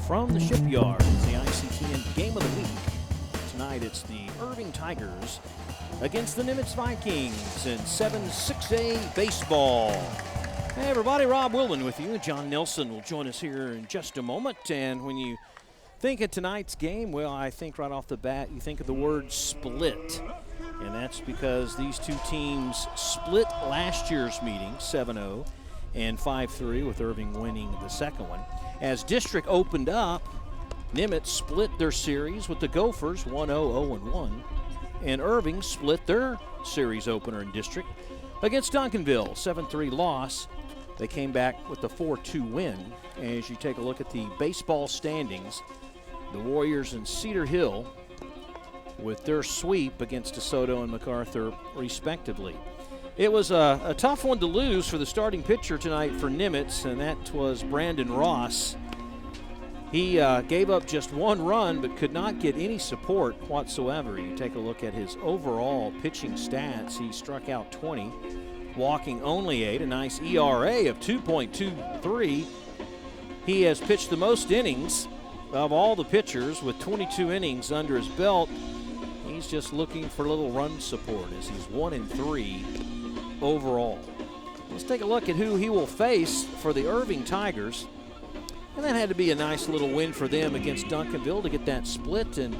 from the Shipyard. It's the ICTN Game of the Week. Tonight it's the Irving Tigers against the Nimitz Vikings in 7-6A baseball. Hey everybody, Rob Wilman with you. John Nelson will join us here in just a moment. And when you think of tonight's game, well, I think right off the bat you think of the word split. And that's because these two teams split last year's meeting, 7-0 and 5-3, with Irving winning the second one. As district opened up, Nimitz split their series with the Gophers 1-0, 0-1. And Irving split their series opener in district against Duncanville, 7-3 loss. They came back with the 4-2 win. As you take a look at the baseball standings, the Warriors and Cedar Hill with their sweep against DeSoto and MacArthur respectively. It was a tough one to lose for the starting pitcher tonight for Nimitz, and that was Brandon Ross. He gave up just one run but could not get any support whatsoever. You take a look at his overall pitching stats. He struck out 20, walking only 8, a nice ERA of 2.23. He has pitched the most innings of all the pitchers with 22 innings under his belt. He's just looking for a little run support as he's 1-3 overall. Let's take a look at who he will face for the Irving Tigers. And that had to be a nice little win for them against Duncanville to get that split. And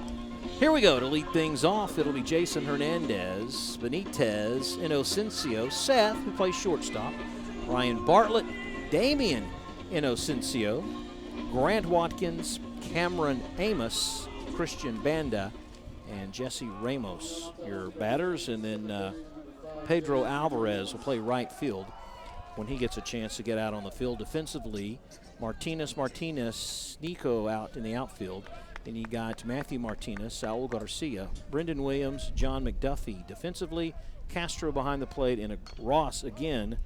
here we go to lead things off. It'll be Jason Hernandez, Benitez, Inocencio, Seth, who plays shortstop, Ryan Bartlett, Damian Inocencio, Grant Watkins, Cameron Amos, Christian Banda, and Jesse Ramos, your batters. And then Pedro Alvarez will play right field when he gets a chance to get out on the field. Defensively, Martinez, Nico out in the outfield. And you got Matthew Martinez, Saul Garcia, Brendan Williams, John McDuffie. Defensively, Castro behind the plate, and Ross again,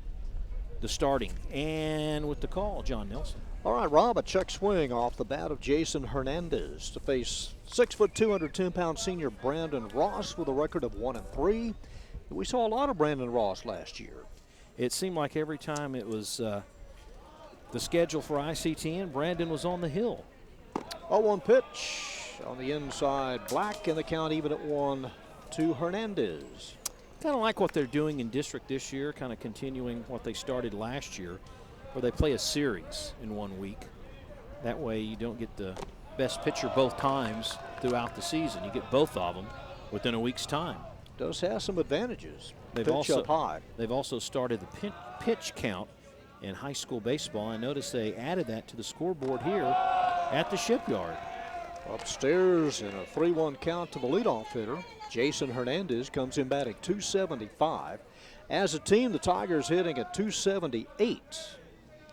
the starting. And with the call, John Nelson. All right, Rob, a check swing off the bat of Jason Hernandez to face 6'2", 210-pound senior Brandon Ross with a record of 1-3. We saw a lot of Brandon Ross last year. It seemed like every time it was the schedule for ICTN, Brandon was on the hill. 0-1 pitch on the inside, Black, and the count even at 1 to Hernandez. Kind of like what they're doing in district this year, kind of continuing what they started last year, where they play a series in 1 week. That way you don't get the best pitcher both times throughout the season. You get both of them within a week's time. Does have some advantages. They've also started the pitch count in high school baseball. I noticed they added that to the scoreboard here at the Shipyard. Upstairs in a 3-1 count to the leadoff hitter. Jason Hernandez comes in batting .275. As a team, the Tigers hitting at .278.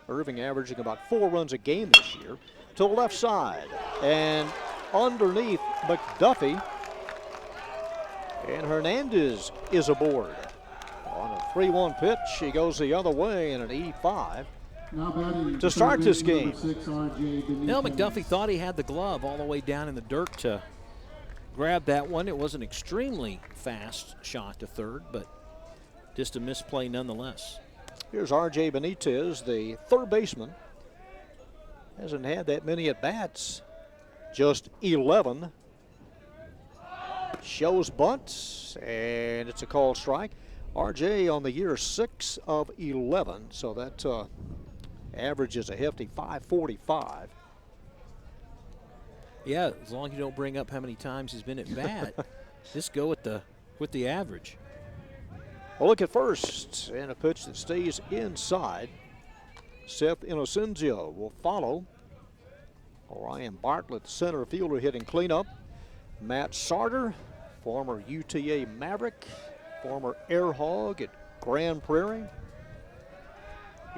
Irving averaging about 4 runs a game this year. To the left side and underneath McDuffie. And Hernandez is aboard. On a 3-1 pitch, he goes the other way in an 85 to start this game. Now McDuffie thought he had the glove all the way down in the dirt to grab that one. It was an extremely fast shot to third, but just a misplay nonetheless. Here's R.J. Benitez, the third baseman. Hasn't had that many at-bats, just 11. Shows bunts, and it's a called strike. R.J. on the year 6 of 11, so that averages a hefty .545. Yeah, as long as you don't bring up how many times he's been at bat, just go with the average. Well, look at first, and a pitch that stays inside. Seth Inocencio will follow. Ryan Bartlett, center fielder, hitting cleanup. Matt Sarter, former UTA Maverick, former Air Hog at Grand Prairie.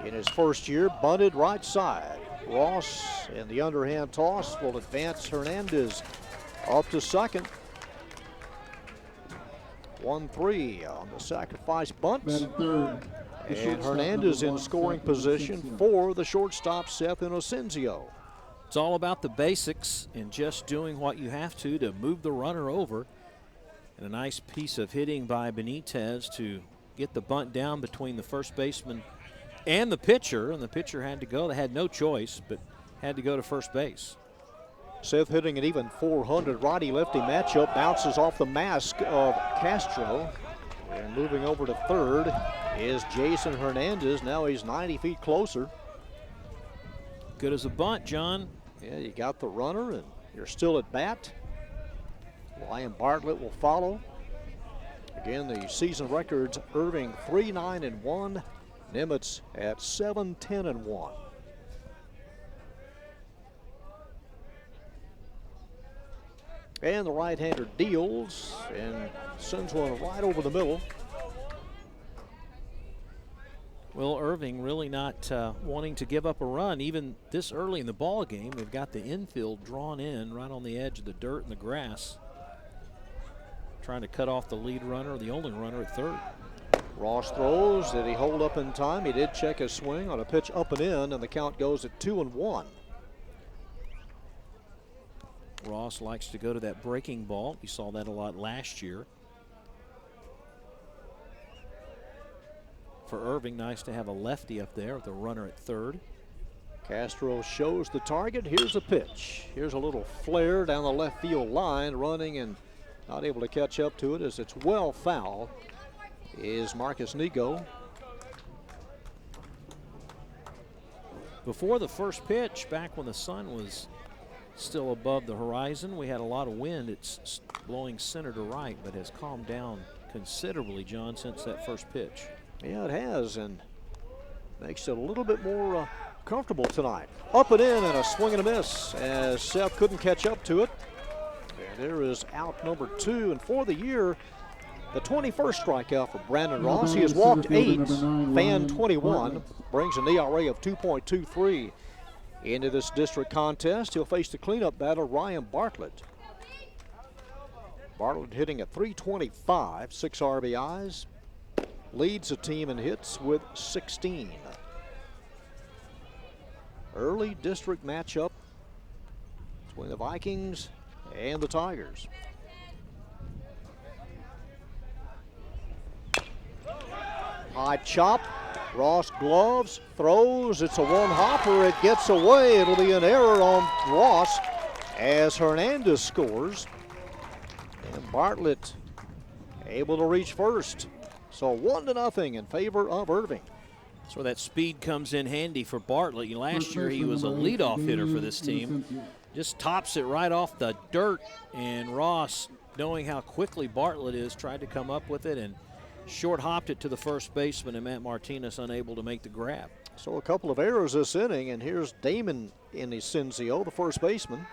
In his first year, bunted right side. Ross in the underhand toss will advance Hernandez up to second. 1-3 on the sacrifice bunt. And Hernandez in scoring position for the shortstop, Seth Inocencio. It's all about the basics and just doing what you have to move the runner over. And a nice piece of hitting by Benitez to get the bunt down between the first baseman and the pitcher. And the pitcher had to go. They had no choice, but had to go to first base. Seth hitting an even 400 righty-lefty matchup, bounces off the mask of Castro. And moving over to third is Jason Hernandez. Now he's 90 feet closer. Good as a bunt, John. Yeah, you got the runner and you're still at bat. Ryan Bartlett will follow. Again, the season records: Irving 3-9-1, Nimitz at 7-10-1. And the right-hander deals and sends one right over the middle. Well, Irving really not wanting to give up a run even this early in the ball game. They've got the infield drawn in right on the edge of the dirt and the grass, trying to cut off the lead runner, the only runner at third. Ross throws. Did he hold up in time? He did check his swing on a pitch up and in, and the count goes at 2-1. Ross likes to go to that breaking ball. We saw that a lot last year. For Irving, nice to have a lefty up there with a runner at third. Castro shows the target. Here's a pitch. Here's a little flare down the left field line, running and not able to catch up to it as it's well foul is Marcus Nigo. Before the first pitch, back when the sun was still above the horizon, we had a lot of wind. It's blowing center to right, but has calmed down considerably, John, since that first pitch. Yeah, it has, and makes it a little bit more comfortable tonight. Up and in, and a swing and a miss as Seth couldn't catch up to it. And there is out number 2, and for the year, the 21st strikeout for Brandon Ross. He has walked 8, fanned 21, brings an ERA of 2.23 into this district contest. He'll face the cleanup batter, Ryan Bartlett. Bartlett hitting at .325, 6 RBIs. Leads the team in hits with 16. Early district matchup between the Vikings and the Tigers. High chop. Ross gloves, throws. It's a one-hopper. It gets away. It'll be an error on Ross as Hernandez scores. And Bartlett able to reach first. So 1-0 in favor of Irving. So that speed comes in handy for Bartlett. Last year he was a leadoff hitter for this team. Just tops it right off the dirt, and Ross, knowing how quickly Bartlett is, tried to come up with it and short hopped it to the first baseman, and Matt Martinez unable to make the grab. So a couple of errors this inning, and here's Damon Inocencio, the first baseman.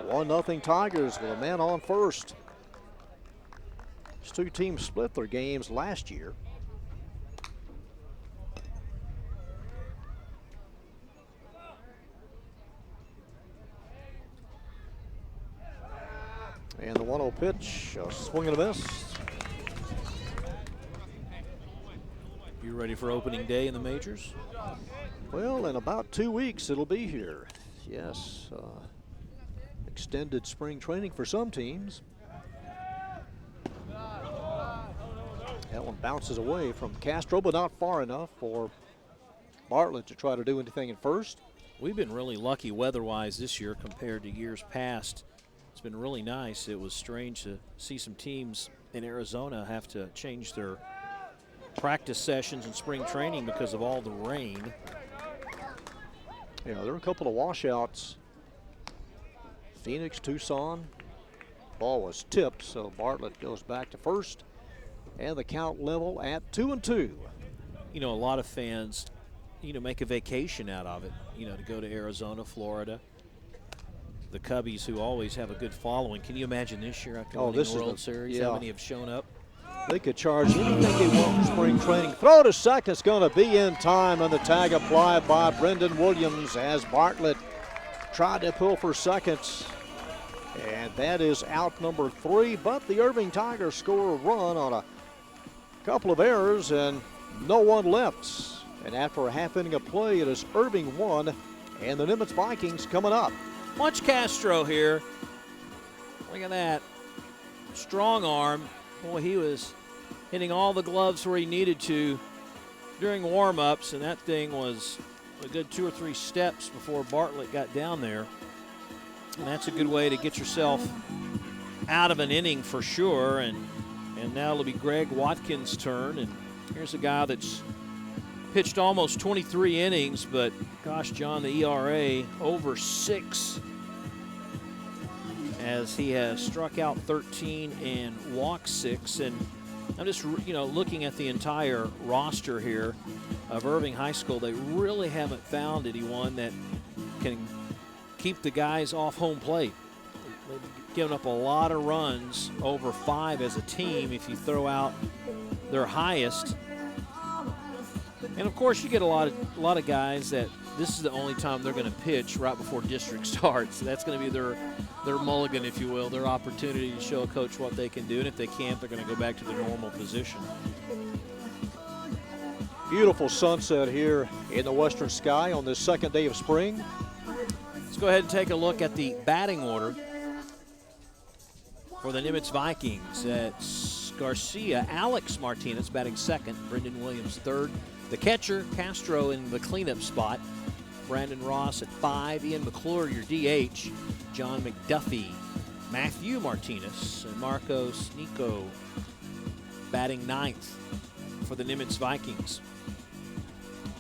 1-0 Tigers with a man on first. These two teams split their games last year. And the 1-0 pitch, a swing and a miss. You ready for opening day in the majors? Well, in about 2 weeks it'll be here. Yes, extended spring training for some teams. That one bounces away from Castro, but not far enough for Bartlett to try to do anything at first. We've been really lucky weather-wise this year compared to years past. It's been really nice. It was strange to see some teams in Arizona have to change their practice sessions and spring training because of all the rain. Yeah, there are a couple of washouts. Phoenix, Tucson. Ball was tipped, so Bartlett goes back to first. And the count level at 2-2. You know, a lot of fans, make a vacation out of it, to go to Arizona, Florida. The Cubbies, who always have a good following. Can you imagine this year after winning the World Series, how many have shown up? They could charge anything they want for spring training. Throw to second is going to be in time, and the tag applied by Brendan Williams as Bartlett tried to pull for second. And that is out number 3, but the Irving Tigers score a run on a couple of errors and no one left. And after a half inning of play, it is Irving 1 and the Nimitz Vikings coming up. Watch Castro here. Look at that. Strong arm. Boy, he was hitting all the gloves where he needed to during warm-ups, and that thing was a good 2 or 3 steps before Bartlett got down there. And that's a good way to get yourself out of an inning for sure. And now it'll be Greg Watkins' turn. And here's a guy that's pitched almost 23 innings, but gosh, John, the ERA over 6 as he has struck out 13 and walked 6. And I'm just, looking at the entire roster here of Irving High School. They really haven't found anyone that can keep the guys off home plate. They've given up a lot of runs, over 5 as a team if you throw out their highest. And of course, you get a lot of guys that this is the only time they're going to pitch right before district starts. So that's going to be their mulligan, if you will, their opportunity to show a coach what they can do. And if they can't, they're going to go back to their normal position. Beautiful sunset here in the western sky on this second day of spring. Let's go ahead and take a look at the batting order for the Nimitz Vikings. It's Garcia, Alex Martinez batting second, Brendan Williams third. The catcher, Castro, in the cleanup spot. Brandon Ross at 5. Ian McClure, your DH. John McDuffie, Matthew Martinez, and Marcos Nico batting ninth for the Nimitz Vikings.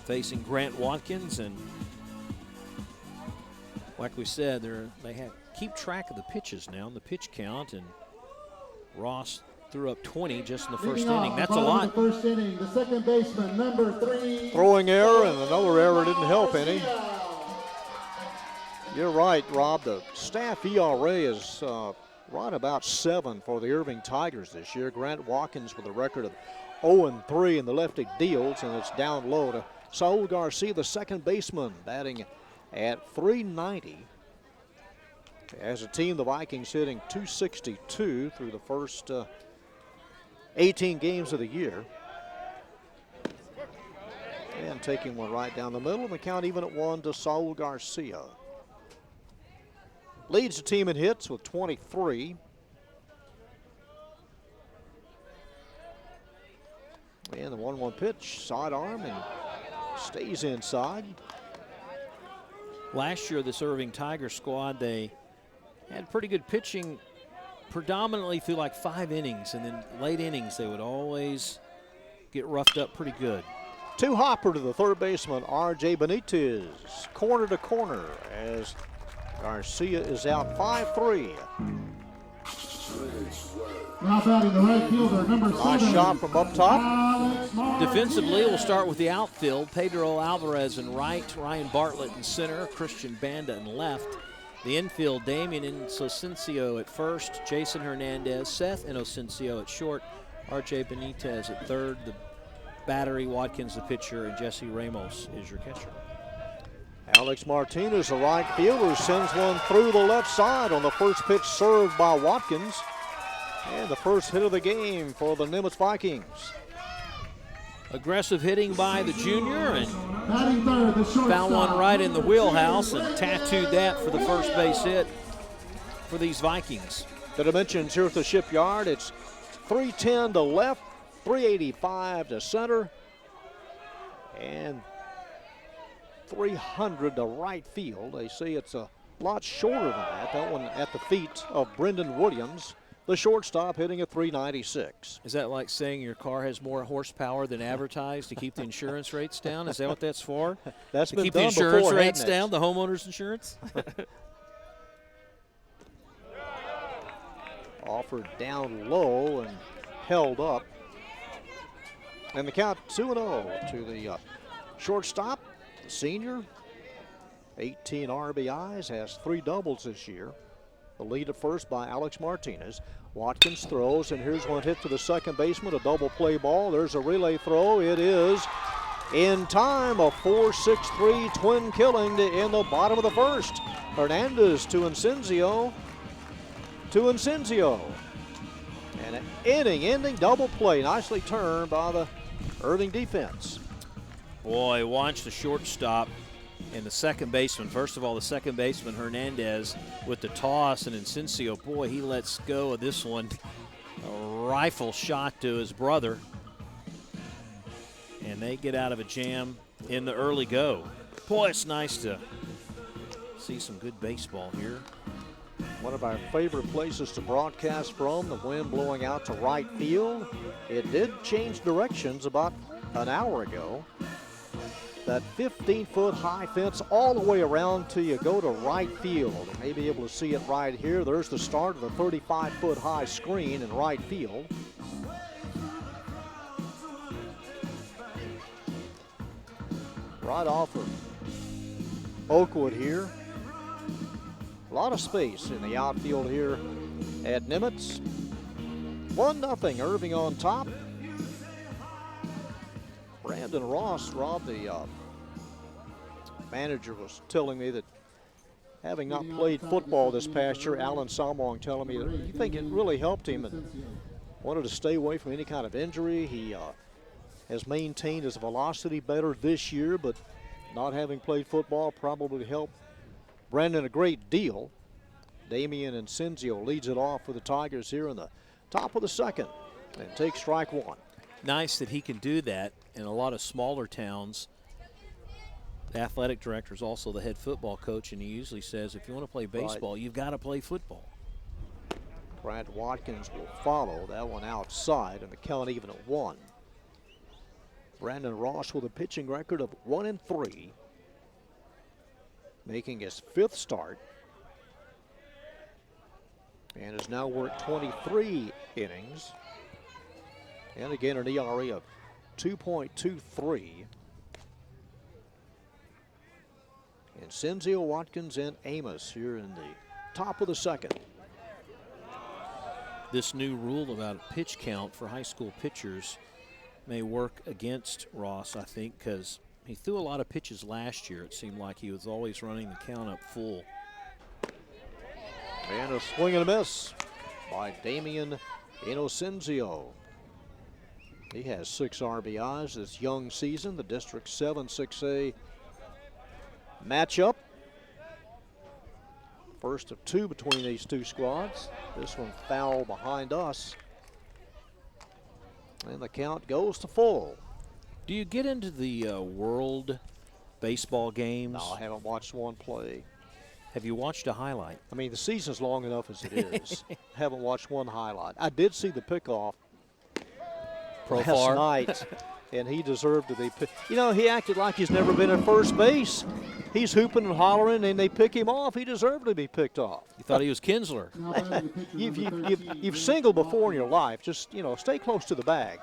Facing Grant Watkins, and like we said, they keep track of the pitches now and the pitch count, and Ross threw up 20 just in the first inning. That's a lot. The first inning, the second baseman, number 3. Throwing error, and another error didn't help any. You're right, Rob. The staff ERA is right about 7 for the Irving Tigers this year. Grant Watkins with a record of 0-3 in the lefty deals, and it's down low to Saul Garcia, the second baseman, batting at .390. As a team, the Vikings hitting .262 through the first 18 games of the year. And taking one right down the middle, and the count even at 1 to Saul Garcia. Leads the team in hits with 23. And the 1-1 pitch, sidearm, and stays inside. Last year, this Irving Tiger squad, they had pretty good pitching predominantly through like 5 innings, and then late innings they would always get roughed up pretty good. Two hopper to the third baseman, R.J. Benitez, corner to corner as Garcia is out 5-3. Now batting the right fielder, number 7. Nice shot from up top. Defensively, we'll start with the outfield. Pedro Alvarez in right, Ryan Bartlett in center, Christian Banda in left. The infield, Damian Inocencio at first, Jason Hernandez, Seth Inocencio at short, R.J. Benitez at third. The battery, Watkins the pitcher, and Jesse Ramos is your catcher. Alex Martinez, the right fielder, sends one through the left side on the first pitch served by Watkins. And the first hit of the game for the Nimitz Vikings. Aggressive hitting by the junior, and Batting third, the shortstop. found one right in the wheelhouse and tattooed that for the first base hit for these Vikings. The dimensions here at the Shipyard, it's 310 to left, 385 to center, and 300 to right field. They say it's a lot shorter than that. That one at the feet of Brendan Williams, the shortstop, hitting at 396. Is that like saying your car has more horsepower than advertised to keep the insurance rates down? Is that what that's for? That's to been keep done the insurance before, rates hasn't it? down, the homeowner's insurance? Offered down low and held up. And the count 2-0 to the shortstop, the senior. 18 RBIs, has 3 doubles this year. The lead at first by Alex Martinez. Watkins throws, and here's one hit to the second baseman, a double play ball. There's a relay throw. It is in time, a 4-6-3 twin killing to in the bottom of the first. Hernandez to Inocencio. And an inning-ending double play, nicely turned by the Irving defense. Boy, watch the shortstop and the second baseman. First of all, the second baseman, Hernandez, with the toss, and Inocencio, boy, he lets go of this one. A rifle shot to his brother. And they get out of a jam in the early go. Boy, it's nice to see some good baseball here. One of our favorite places to broadcast from, the wind blowing out to right field. It did change directions about an hour ago. That 15-foot high fence all the way around till you go to right field. You may be able to see it right here. There's the start of the 35-foot high screen in right field. Right off of Oakwood here. A lot of space in the outfield here at Nimitz. 1-0, Irving on top. Brandon Ross, Rob, the manager, was telling me that having not played football this past year, Alan Salmong telling me that he think it really helped him and wanted to stay away from any kind of injury. He has maintained his velocity better this year, but not having played football probably helped Brandon a great deal. Damian Incenzio leads it off for the Tigers here in the top of the second and takes strike one. Nice that he can do that in a lot of smaller towns. The athletic director is also the head football coach, and he usually says if you want to play baseball, you've got to play football. Brad Watkins will follow that one outside, and the count even at 1. Brandon Ross with a pitching record of 1-3, making his 5th start, and has now worked 23 innings, and again an ERA of 2.23. And Incenzio, Watkins, and Amos here in the top of the second. This new rule about pitch count for high school pitchers may work against Ross, I think, because he threw a lot of pitches last year. It seemed like he was always running the count up full. And a swing and a miss by Damian Incenzio. He has 6 RBIs this young season. The District 7 6A matchup. First of 2 between these two squads. This one foul behind us. And the count goes to full. Do you get into the world baseball games? No, I haven't watched one play. Have you watched a highlight? I mean, the season's long enough as it is. Haven't watched one highlight. I did see the pickoff last night, and he deserved to be picked. You know, he acted like he's never been at first base. He's hooping and hollering, and they pick him off. He deserved to be picked off. You thought he was Kinsler. You've singled before in your life. Just, you know, stay close to the bag.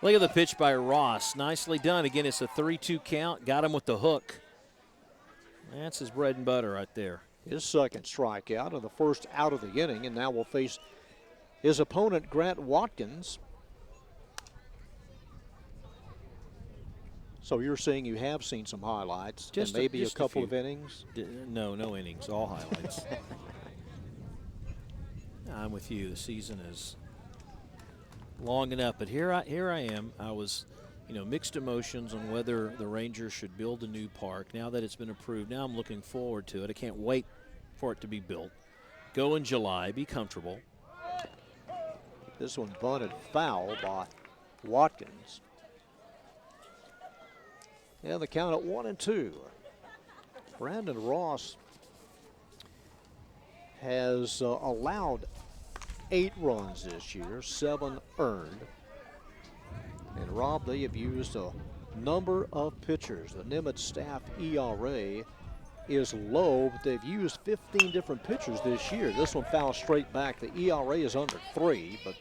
Look at the pitch by Ross. Nicely done. Again, it's a 3-2 count. Got him with the hook. That's his bread and butter right there. His second strikeout and the first out of the inning, and now will face his opponent, Grant Watkins. So you're saying you have seen some highlights, and maybe a couple of innings? No innings, all highlights. I'm with you. The season is long enough, but here I am. I was, mixed emotions on whether the Rangers should build a new park. Now that it's been approved, now I'm looking forward to it. I can't wait for it to be built. Go in July, be comfortable. This one bunted foul by Watkins. And the count at 1-2. Brandon Ross has allowed 8 runs this year, 7 earned. And Rob, they have used a number of pitchers. The Nimitz staff ERA is low, but they've used 15 different pitchers this year. This one fouled straight back. The ERA is under 3, but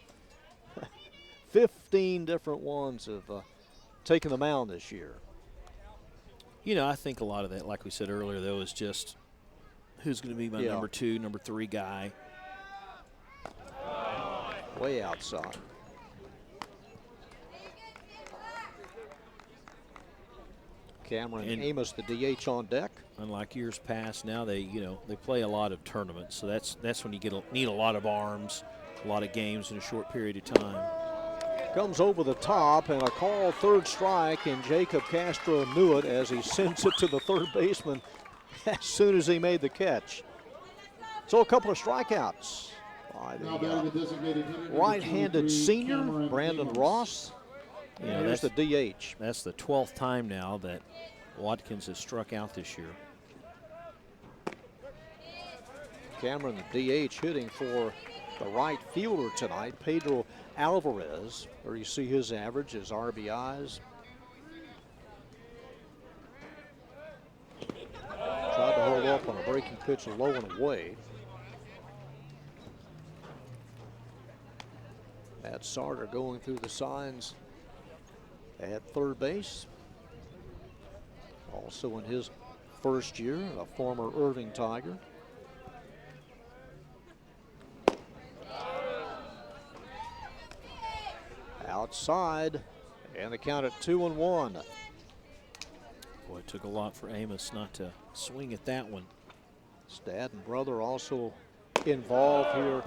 15 different ones have taken the mound this year. I think a lot of that, like we said earlier, though, is just who's going to be my number 2, number 3 guy. Way outside. Cameron Amos, the DH, on deck. Unlike years past, now they play a lot of tournaments, so that's when you need a lot of arms, a lot of games in a short period of time. Comes over the top, and a call, third strike, and Jacob Castro knew it as he sends it to the third baseman as soon as he made the catch. So a couple of strikeouts by the right-handed senior, Brandon Ross. There's the DH. That's the 12th time now that Watkins has struck out this year. Cameron, the DH, hitting for the right fielder tonight, Pedro Alvarez, where you see his average, his RBIs. Tried to hold up on a breaking pitch low and away. Matt Sarter going through the signs at third base. Also in his first year, a former Irving Tiger. Outside, and the count at 2-1. Boy, it took a lot for Amos not to swing at that one. His dad and brother also involved here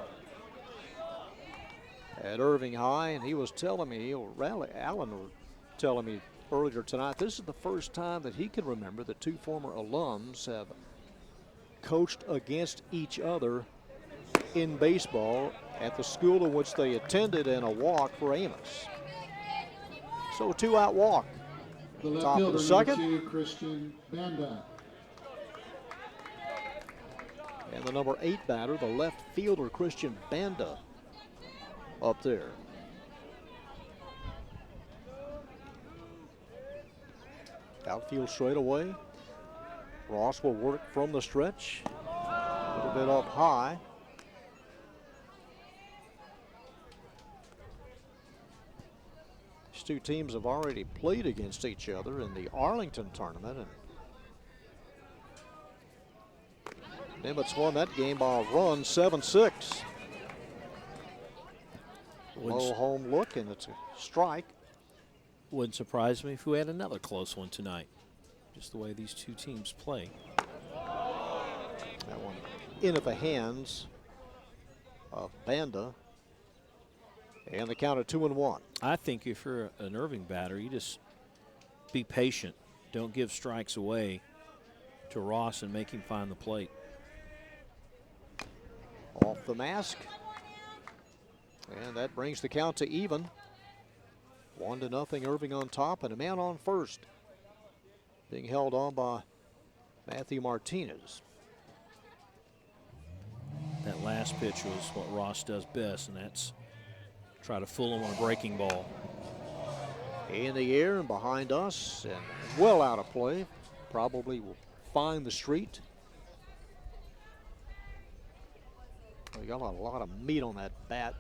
at Irving High, and he was telling me, Allen was telling me earlier tonight, this is the first time that he can remember that two former alums have coached against each other in baseball at the school in which they attended, and a walk for Amos. So a 2-out walk. The left Top of fielder, the second. number 2, Christian Banda. And the number 8 batter, the left fielder, Christian Banda, up there. Outfield straight away. Ross will work from the stretch. A little bit up high. These two teams have already played against each other in the Arlington tournament, and Nimitz won that game by a run, 7-6. Low home look, and it's a strike. Wouldn't surprise me if we had another close one tonight. Just the way these two teams play. That one into the hands of Banda. And the count at 2-1. I think if you're an Irving batter, you just be patient. Don't give strikes away to Ross and make him find the plate. Off the mask. And that brings the count to even. 1-0 Irving on top, and a man on first. Being held on by Matthew Martinez. That last pitch was what Ross does best, and that's try to fool him on a breaking ball. In the air and behind us, and well out of play. Probably will find the street. We got a lot of meat on that bat.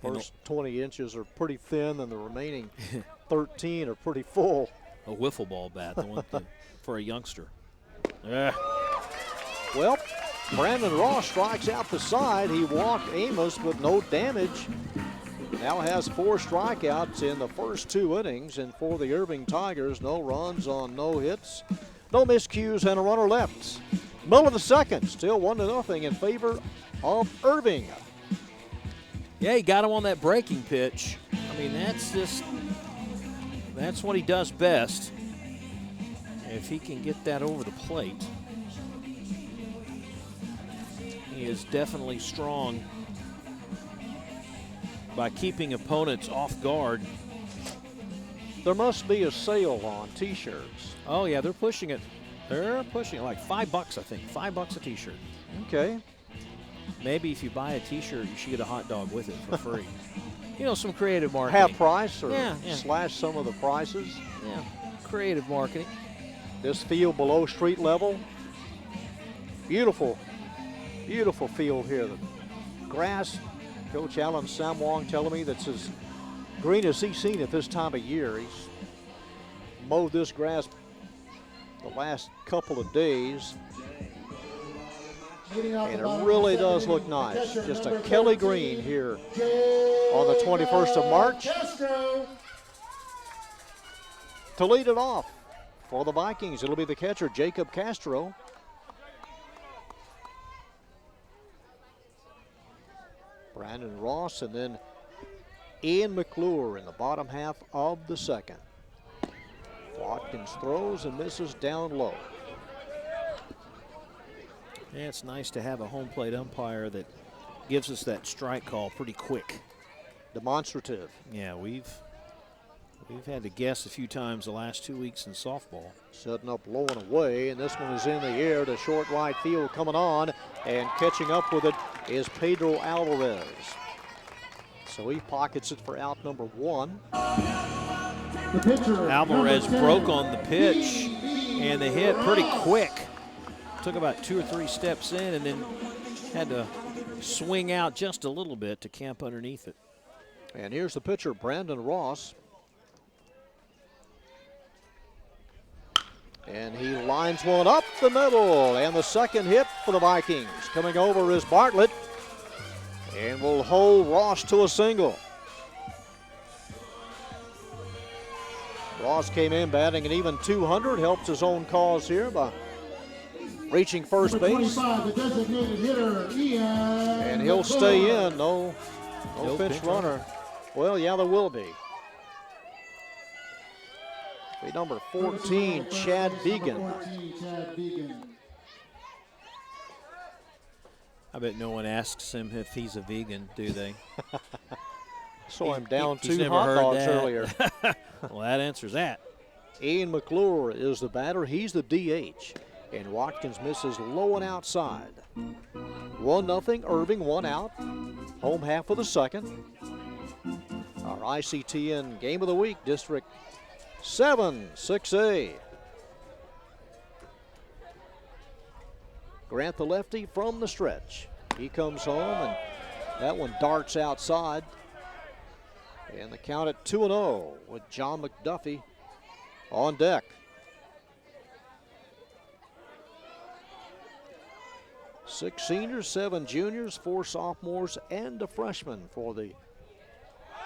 First 20 inches are pretty thin, and the remaining 13 are pretty full. A wiffle ball bat, the one for a youngster. Well, Brandon Ross strikes out the side. He walked Amos with no damage. Now has 4 strikeouts in the first 2 innings, and for the Irving Tigers, no runs on no hits, no miscues, and a runner left. Middle of the second, still 1-0 in favor of Irving. Yeah, he got him on that breaking pitch. I mean, that's what he does best. If he can get that over the plate, he is definitely strong by keeping opponents off guard. There must be a sale on T-shirts. Oh, yeah, they're pushing it. They're pushing it like $5, I think. $5 a T-shirt. Okay. Maybe if you buy a T-shirt, you should get a hot dog with it for free. You know, some creative marketing. Half price or yeah. slash some of the prices. Yeah, creative marketing. This field below street level. Beautiful, beautiful field here. The grass, Coach Alan Samwong telling me that's as green as he's seen at this time of year. He's mowed this grass the last couple of days. And it really does look nice. Just a Kelly green here on the 21st of March. To lead it off for the Vikings, it'll be the catcher, Jacob Castro. Brandon Ross, and then Ian McClure in the bottom half of the second. Watkins throws and misses down low. Yeah, it's nice to have a home plate umpire that gives us that strike call pretty quick. Demonstrative. Yeah, we've We've had to guess a few times the last 2 weeks in softball. Setting up low and away, and this one is in the air to short right field coming on, and catching up with it is Pedro Alvarez. So he pockets it for out number 1. The pitcher, Alvarez number 10, broke on the pitch, and the hit pretty quick. Took about 2 or 3 steps in and then had to swing out just a little bit to camp underneath it. And here's the pitcher, Brandon Ross. And he lines one up the middle, and the second hit for the Vikings. Coming over is Bartlett, and will hold Ross to a single. Ross came in batting an even 200, helps his own cause here by reaching first number base. 25, the designated hitter, Ian. And he'll stay in, no pinch pinch runner. Well, yeah, there will be. Be number 14, Chad Vegan. 14, Chad Vegan. I bet no one asks him if he's a vegan, do they? Saw him down He's 2 never hot heard dogs that. earlier. Well, that answers that. Ian McClure is the batter. He's the DH. And Watkins misses low and outside. 1-0, Irving, 1 out. Home half of the second. Our ICTN Game of the Week, District 7, 6A. Grant the lefty from the stretch. He comes home, and that one darts outside. And the count at 2-0 with John McDuffie on deck. Six seniors, 7 juniors, 4 sophomores, and a freshman for the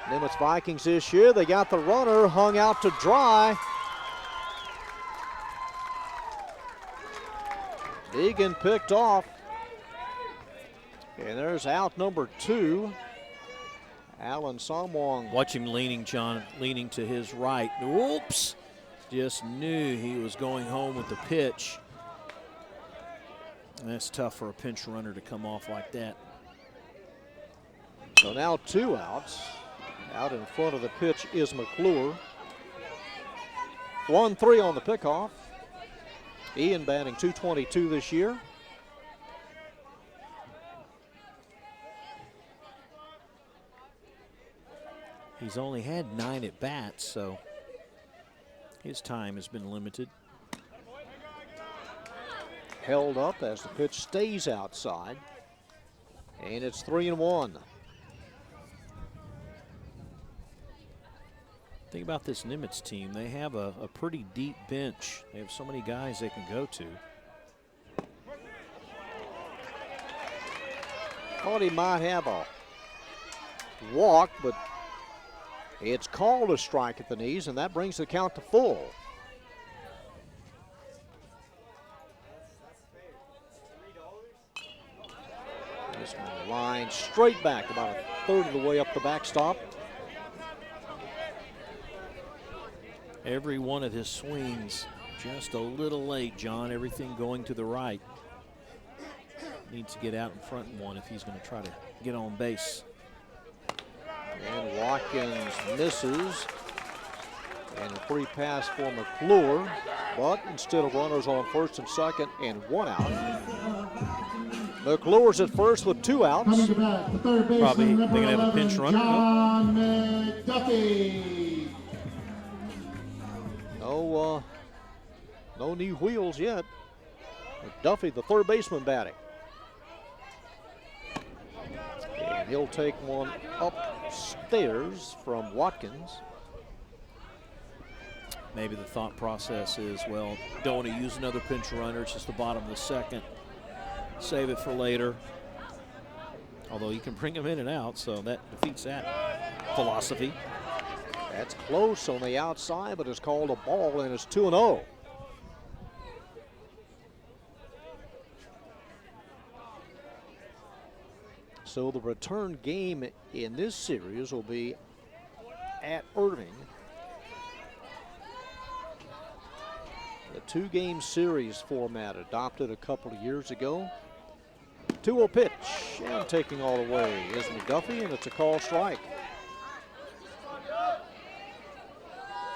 Nimitz Vikings this year. They got the runner hung out to dry. Egan picked off. And there's out number 2. Alan Somwong. Watch him leaning, John, leaning to his right. Whoops! Just knew he was going home with the pitch. And that's tough for a pinch runner to come off like that. So now 2 outs. Out in front of the pitch is McClure. 1-3 on the pickoff. Ian batting .222 this year. He's only had 9 at bats, so his time has been limited. Held up as the pitch stays outside. And it's 3-1. Think about this Nimitz team. They have a pretty deep bench. They have so many guys they can go to. Thought he might have a walk, but it's called a strike at the knees, and that brings the count to full. This one lined straight back, about a third of the way up the backstop. Every one of his swings just a little late, John. Everything going to the right. Needs to get out in front one if he's going to try to get on base. And Watkins misses. And a free pass for McClure. But instead of runners on first and second and 1 out. McClure's at first with 2 outs. Coming to bat, the third baseman, Probably number they're going to have a pinch 11, runner. John McDuffie. No new wheels yet. McDuffie, the third baseman, batting. And he'll take one upstairs from Watkins. Maybe the thought process is, well, don't want to use another pinch runner. It's just the bottom of the second. Save it for later. Although you can bring him in and out, so that defeats that philosophy. That's close on the outside, but it's called a ball, and it's 2-0. So the return game in this series will be at Irving. The 2-game series format adopted a couple of years ago. 2-0 pitch, and taking all the way is McDuffie, and it's a call strike.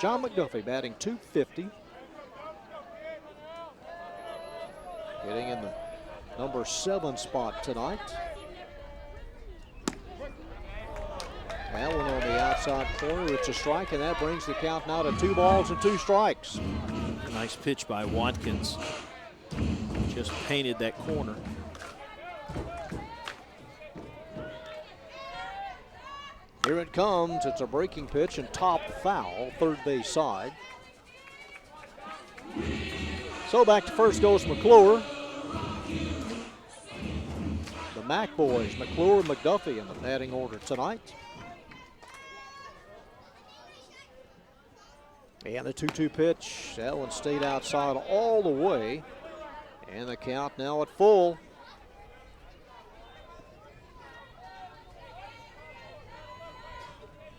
John McDuffie batting .250. Hitting in the number 7 spot tonight. That one on the outside corner. It's a strike, and that brings the count now to 2 balls and 2 strikes. Nice pitch by Watkins. Just painted that corner. Here it comes. It's a breaking pitch and top foul, third base side. So back to first goes McClure. The Mac boys, McClure and McDuffie in the batting order tonight. And the 2-2 pitch. That one stayed outside all the way. And the count now at full.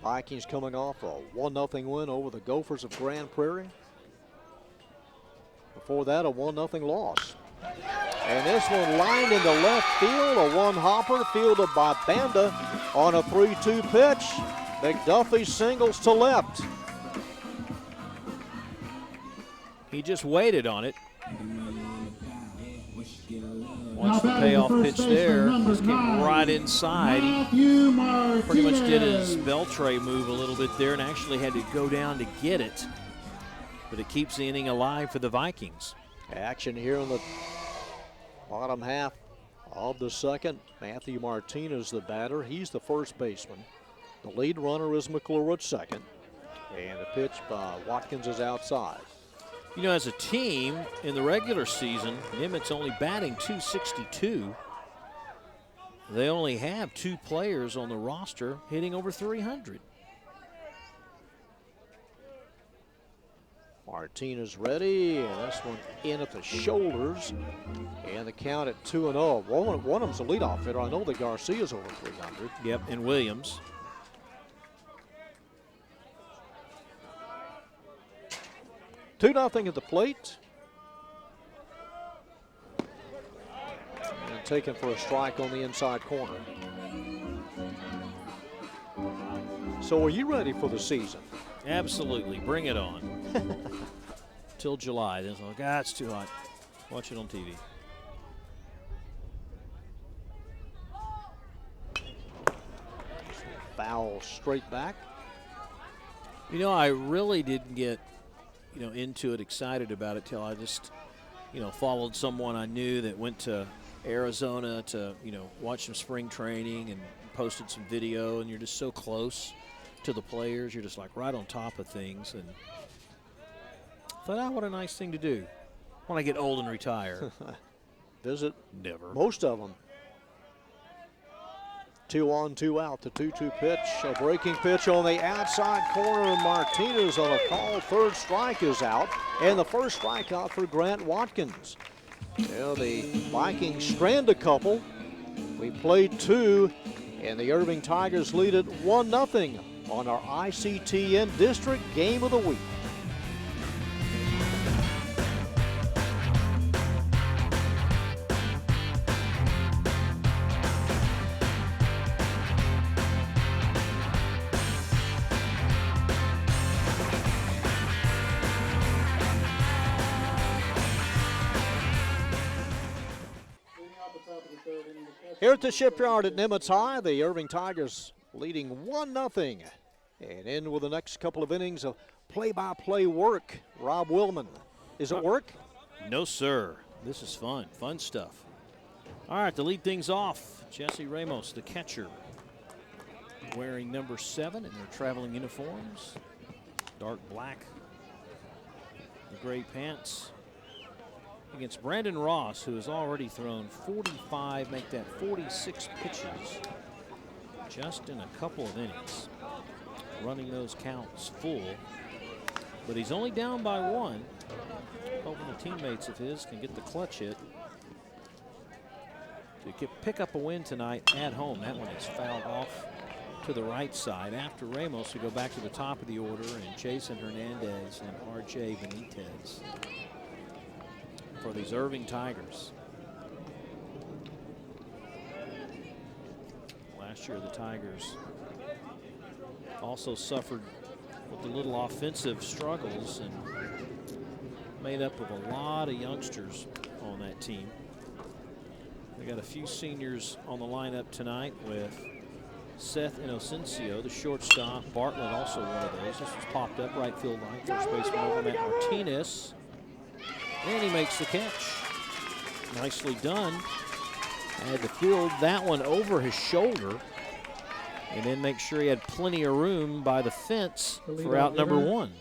Vikings coming off a 1-0 win over the Gophers of Grand Prairie. Before that, a 1-0 loss. And this one lined into left field, a one-hopper fielded by Banda on a 3-2 pitch. McDuffie singles to left. He just waited on it. Watch the payoff pitch there. Just came right inside. He pretty much did his Beltray move a little bit there and actually had to go down to get it. But it keeps the inning alive for the Vikings. Action here in the bottom half of the second. Matthew Martinez, the batter. He's the first baseman. The lead runner is McClure at second. And the pitch by Watkins is outside. You know, as a team in the regular season, Nimitz only batting .262. They only have 2 players on the roster hitting over .300. Martinez ready, and this one in at the shoulders. And the count at 2-0. One of them's a leadoff hitter. I know that Garcia's over .300. Yep, and Williams. 2-0 at the plate. And taken for a strike on the inside corner. So are you ready for the season? Absolutely, bring it on. Till July, then it's like, it's too hot. Watch it on TV. Foul straight back. You know, I really didn't get, into it, excited about it till I just, followed someone I knew that went to Arizona to, watch some spring training and posted some video, and you're just so close to the players. You're just like right on top of things, and thought, what a nice thing to do when I get old and retire. Visit? Never. Most of them. 2 on, 2 out, the 2-2 pitch. A breaking pitch on the outside corner. Martinez on a call. Third strike is out. And the first strikeout for Grant Watkins. The Vikings strand a couple. We played 2, and the Irving Tigers lead it 1-0 on our ICTN District Game of the Week. Here at the Shipyard at Nimitz High, the Irving Tigers leading 1-0. And in with the next couple of innings of play-by-play work. Rob Willman. Is it work? No, sir. This is fun. Fun stuff. All right, to lead things off, Jesse Ramos, the catcher, wearing number 7 in their traveling uniforms. Dark black, the gray pants. Against Brandon Ross, who has already thrown 45, make that 46 pitches just in a couple of innings. Running those counts full, but he's only down by 1. Hoping the teammates of his can get the clutch hit to pick up a win tonight at home. That one is fouled off to the right side. After Ramos, we go back to the top of the order, and Jason Hernandez and R.J. Benitez for these Irving Tigers. Last year, the Tigers also suffered with the little offensive struggles, and made up of a lot of youngsters on that team. They got a few seniors on the lineup tonight with Seth Inocencio, the shortstop. Bartlett also one of those. This was popped up right field line. First baseman over Matt Martinez. And he makes the catch. Nicely done. Had to field that one over his shoulder and then make sure he had plenty of room by the fence for out number 1.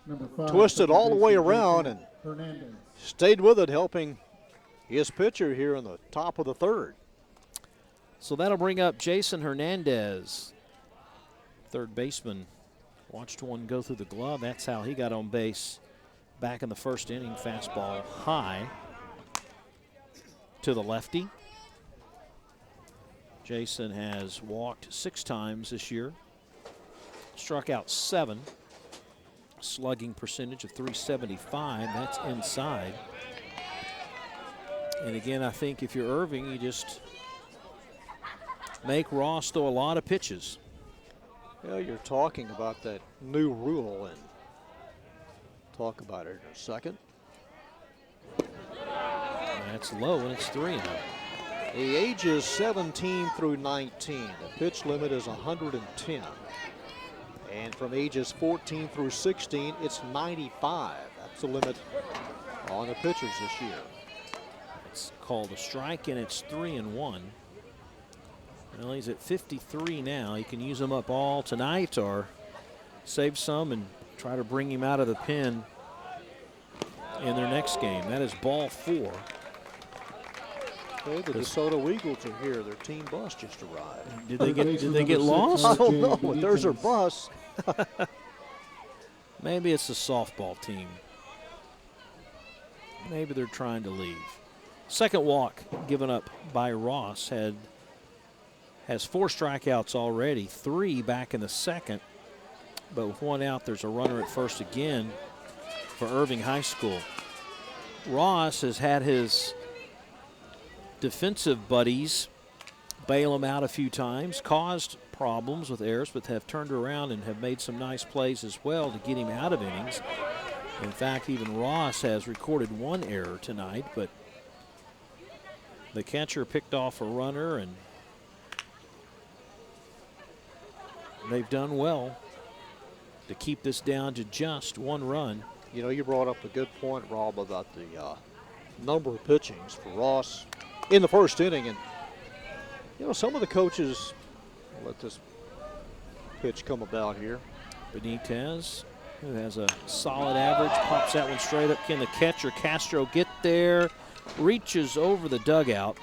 Number 5, Twisted all the way around and Hernandez. stayed with it, helping his pitcher here in the top of the 3rd. So that'll bring up Jason Hernandez, third baseman. Watched one go through the glove. That's how he got on base back in the first inning. Fastball high to the lefty. Jason has walked 6 times this year, struck out 7, slugging percentage of .375. That's inside. And again, I think if you're Irving, you just make Ross throw a lot of pitches. Well, you're talking about that new rule, and talk about it in a second. That's low, and it's 3-0. The ages 17 through 19, the pitch limit is 110. And from ages 14 through 16, it's 95. That's the limit on the pitchers this year. It's called a strike, and it's 3-1. Well, he's at 53 now. He can use them up all tonight or save some and try to bring him out of the pen in their next game. That is ball 4. Okay, the DeSoto Eagles are here. Their team bus just arrived. Did they get lost? I don't know, but there's their bus. Maybe it's a softball team. Maybe they're trying to leave. Second walk given up by Ross. Has 4 strikeouts already, 3 back in the second. But with 1 out, there's a runner at first again for Irving High School. Ross has had his defensive buddies bail him out a few times, caused problems with errors, but have turned around and have made some nice plays as well to get him out of innings. In fact, even Ross has recorded 1 error tonight, but the catcher picked off a runner, and they've done well to keep this down to just 1 run. You know, you brought up a good point, Rob, about the number of pitchings for Ross in the first inning. And, you know, some of the coaches, I'll let this pitch come about here. Benitez, who has a solid average, pops that one straight up. Can the catcher, Castro, get there? Reaches over the dugout.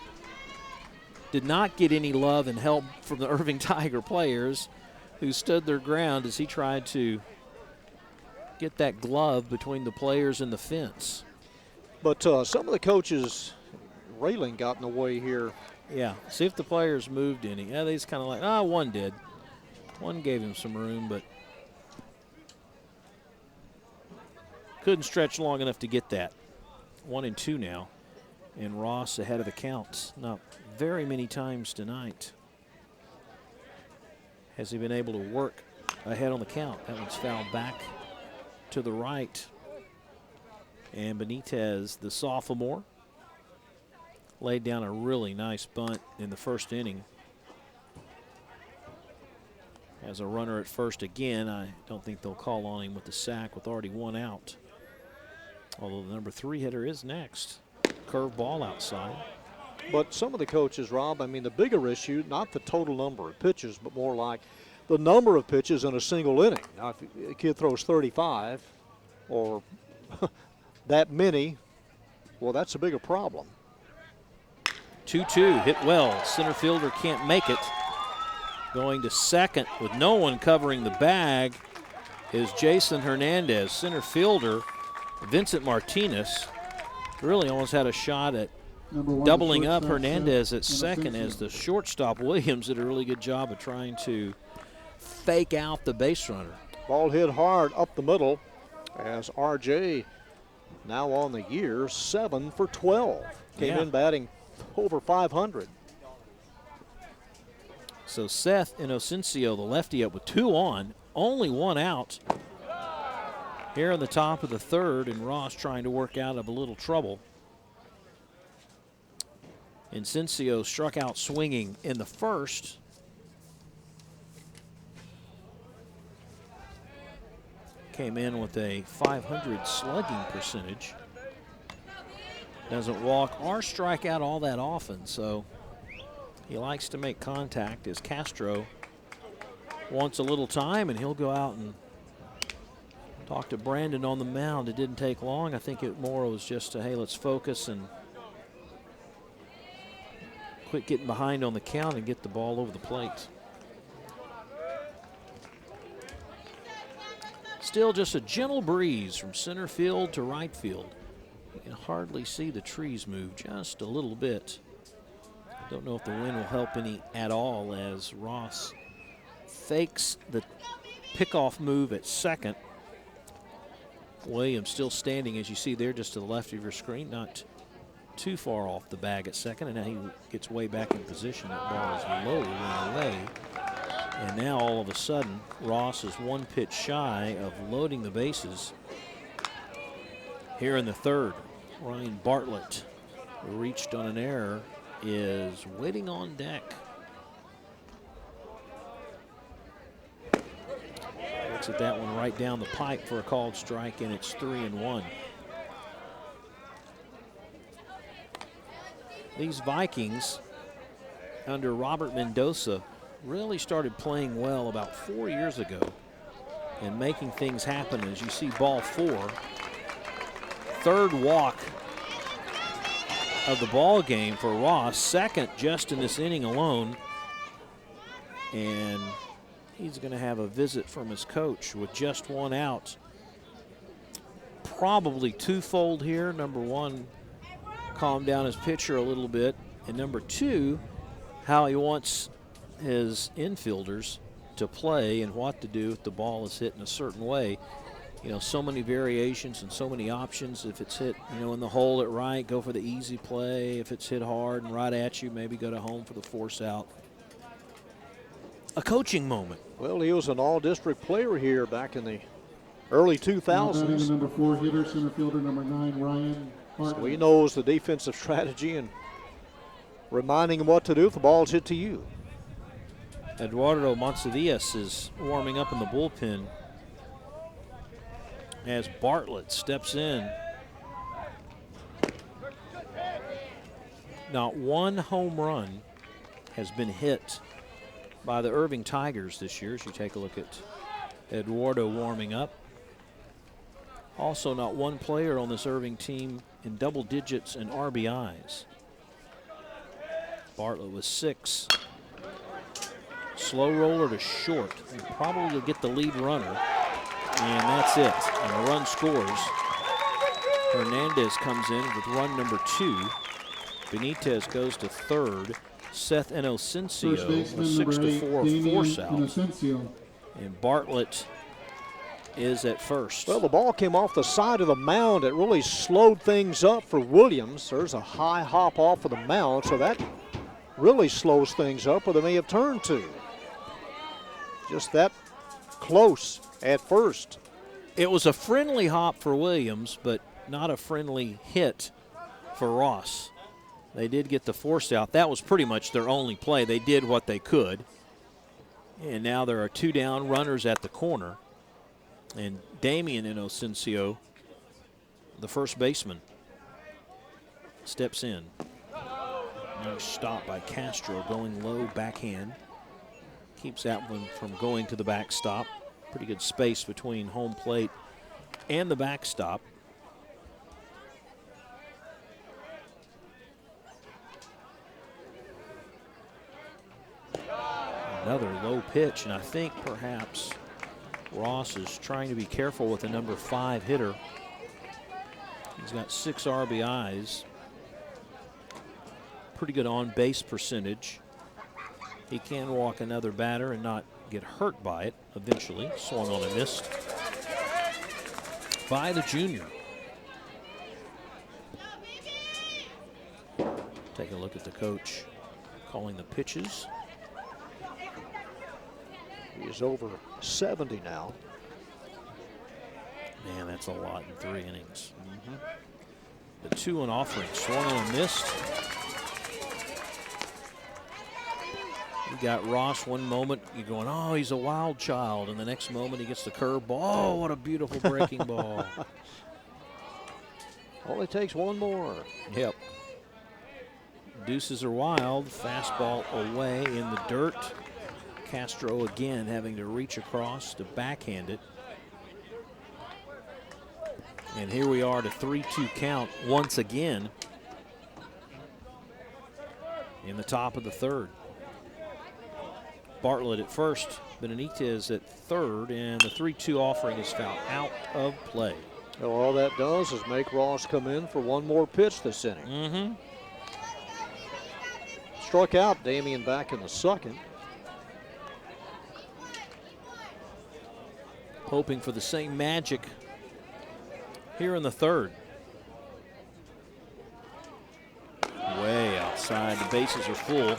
Did not get any love and help from the Irving Tiger players, who stood their ground as he tried to get that glove between the players and the fence. But some of the coaches' railing got in the way here. Yeah, see if the players moved any. Yeah, they just kind of like, one did. One gave him some room, but couldn't stretch long enough to get that. 1-2 now, and Ross ahead of the counts. Not very many times tonight has he been able to work ahead on the count. That one's fouled back to the right. And Benitez, the sophomore, laid down a really nice bunt in the first inning. Has a runner at first again. I don't think they'll call on him with the sack with already 1 out. Although the number 3 hitter is next. Curve ball outside. But some of the coaches, Rob, I mean, the bigger issue, not the total number of pitches, but more like the number of pitches in a single inning. Now, if a kid throws 35 or that many, well, that's a bigger problem. 2-2, hit well. Center fielder can't make it. Going to second with no one covering the bag is Jason Hernandez. Center fielder Vincent Martinez really almost had a shot at doubling up Hernandez at second, as the shortstop Williams did a really good job of trying to fake out the base runner. Ball hit hard up the middle as RJ, now on the year, 7 for 12. Came in batting over 500. So Seth Inocencio, the lefty, up with 2 on, only 1 out. Here in the top of the third, and Ross trying to work out of a little trouble. Incencio struck out swinging in the first. Came in with a .500 slugging percentage. Doesn't walk or strike out all that often, so he likes to make contact as Castro wants a little time, and he'll go out and talk to Brandon on the mound. It didn't take long. I think it more was just a, hey, let's focus and quit getting behind on the count and get the ball over the plate. Still just a gentle breeze from center field to right field. You can hardly see the trees move just a little bit. Don't know if the wind will help any at all as Ross fakes the pickoff move at second. Williams still standing, as you see there, just to the left of your screen, not too far off the bag at second, and now he gets way back in position. That ball is low and away. And now all of a sudden, Ross is one pitch shy of loading the bases. Here in the third, Ryan Bartlett, who reached on an error, is waiting on deck. Looks at that one right down the pipe for a called strike, and it's 3-1. These Vikings, under Robert Mendoza, really started playing well about 4 years ago and making things happen. As you see, ball 4, third walk of the ball game for Ross, second just in this inning alone, and he's going to have a visit from his coach with just one out. Probably twofold here. Number one, calm down his pitcher a little bit, and number two, how he wants his infielders to play and what to do if the ball is hit in a certain way. You know, so many variations and so many options. If it's hit, you know, in the hole at right, go for the easy play. If it's hit hard and right at you, maybe go to home for the force out. A coaching moment. Well, he was an all-district player here back in the early 2000s. Number 4 hitter, center fielder, number 9, Ryan Hartman. So he knows the defensive strategy and reminding him what to do if the ball's hit to you. Eduardo Montevias is warming up in the bullpen as Bartlett steps in. Not one home run has been hit by the Irving Tigers this year, as you take a look at Eduardo warming up. Also, not one player on this Irving team in double digits in RBIs. Bartlett with 6. Slow roller to short. And probably get the lead runner. And that's it. And a run scores. Hernandez comes in with run number 2. Benitez goes to third. Seth Inocencio, a 6-4 force out. And Bartlett is at first. Well, the ball came off the side of the mound. It really slowed things up for Williams. There's a high hop off of the mound, so that really slows things up, or they may have turned to. Just that close at first. It was a friendly hop for Williams, but not a friendly hit for Ross. They did get the force out. That was pretty much their only play. They did what they could. And now there are 2 down, runners at the corner. And Damian Inocencio, the first baseman, steps in. Nice stop by Castro, going low, backhand. Keeps that one from going to the backstop. Pretty good space between home plate and the backstop. Another low pitch, and I think perhaps Ross is trying to be careful with the number 5 hitter. He's got 6 RBIs. Pretty good on-base percentage. He can walk another batter and not get hurt by it eventually. Swung on and missed by the junior. Take a look at the coach calling the pitches. He is over 70 now. Man, That's a lot in 3 innings. The 2-1 offering, swung on and missed. You got Ross one moment, you're going, oh, he's a wild child. And the next moment he gets the curve ball. Oh, what a beautiful breaking ball. Only takes one more. Yep. Deuces are wild. Fastball away in the dirt. Castro again having to reach across to backhand it. And here we are to 3-2 count once again in the top of the 3rd. Bartlett at first, Benitez at 3rd, and the 3-2 offering is fouled out of play. Well, all that does is make Ross come in for one more pitch this inning. Struck out Damian back in the 2nd. Hoping for the same magic here in the 3rd. Way outside, the bases are full.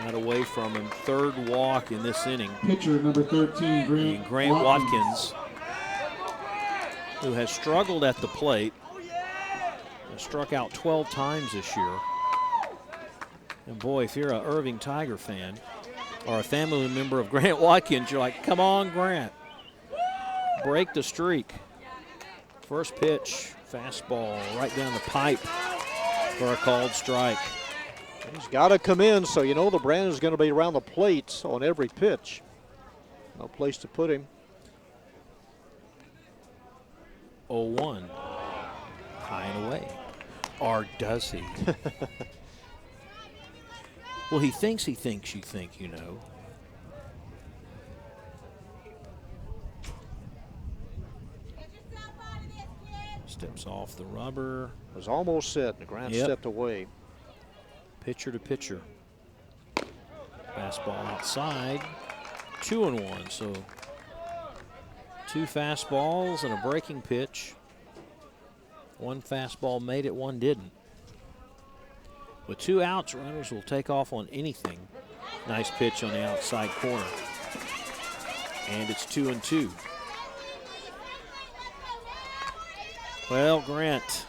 Not away from him. 3rd walk in this inning. Pitcher number 13, Grant Watkins, who has struggled at the plate, has struck out 12 times this year. And boy, if you're an Irving Tiger fan or a family member of Grant Watkins, you're like, come on, Grant. Break the streak. First pitch, fastball right down the pipe for a called strike. He's got to come in, so you know the Brandon's going to be around the plate on every pitch. No place to put him. 0-1. High and away. Or does he? Well, he thinks you think, you know. Steps off the rubber. Was almost set, and Grant stepped away. Pitcher to pitcher. Fastball outside. 2-1, so 2 fastballs and a breaking pitch. 1 fastball made it, 1 didn't. With 2 outs, runners will take off on anything. Nice pitch on the outside corner. And it's 2-2. Well, Grant,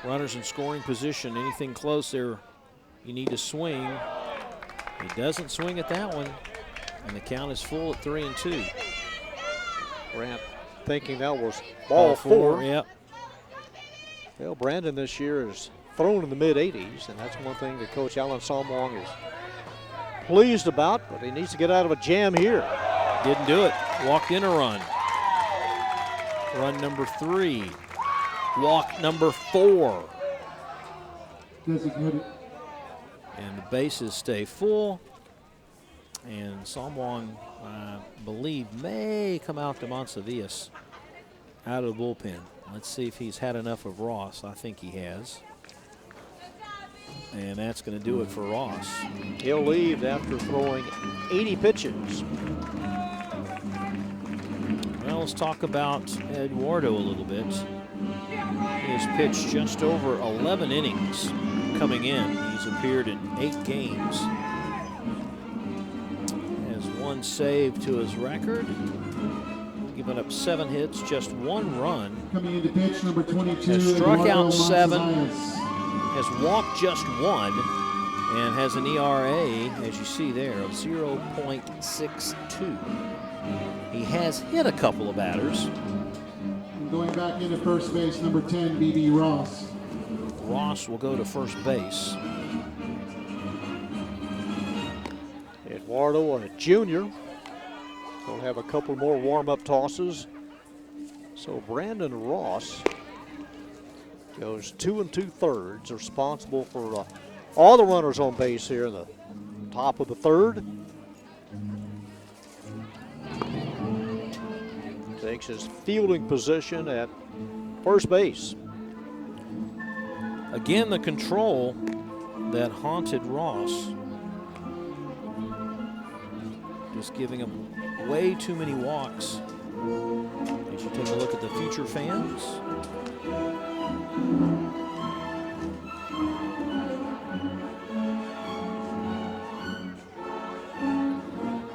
runners in scoring position. Anything close there, you need to swing. He doesn't swing at that one, and the count is full at 3-2. Grant thinking that was ball 4. Yep. Well, Brandon this year has thrown in the mid-80s, and that's one thing that Coach Alan Salmong is pleased about, but he needs to get out of a jam here. Didn't do it. Walked in a run. Run number 3. Walk number 4. Designated. And the bases stay full. And Salmon, I believe, may come out to Monsavias out of the bullpen. Let's see if he's had enough of Ross. I think he has. And that's going to do it for Ross. He'll leave after throwing 80 pitches. Well, let's talk about Eduardo a little bit. He has pitched just over 11 innings coming in. He's appeared in 8 games. Has 1 save to his record. Given up 7 hits, just 1 run. Coming into pitch number 22. Has struck out 7. Monzalez. Has walked just 1. And has an ERA, as you see there, of 0.62. He has hit a couple of batters. And going back into first base, number 10, B.B. Ross. Ross will go to first base. Eduardo, a junior, will have a couple more warm-up tosses. So Brandon Ross goes 2 2/3, responsible for all the runners on base here in the top of the 3rd. Takes his fielding position at first base. Again, the control that haunted Ross. Just giving him way too many walks. As you take a look at the future fans.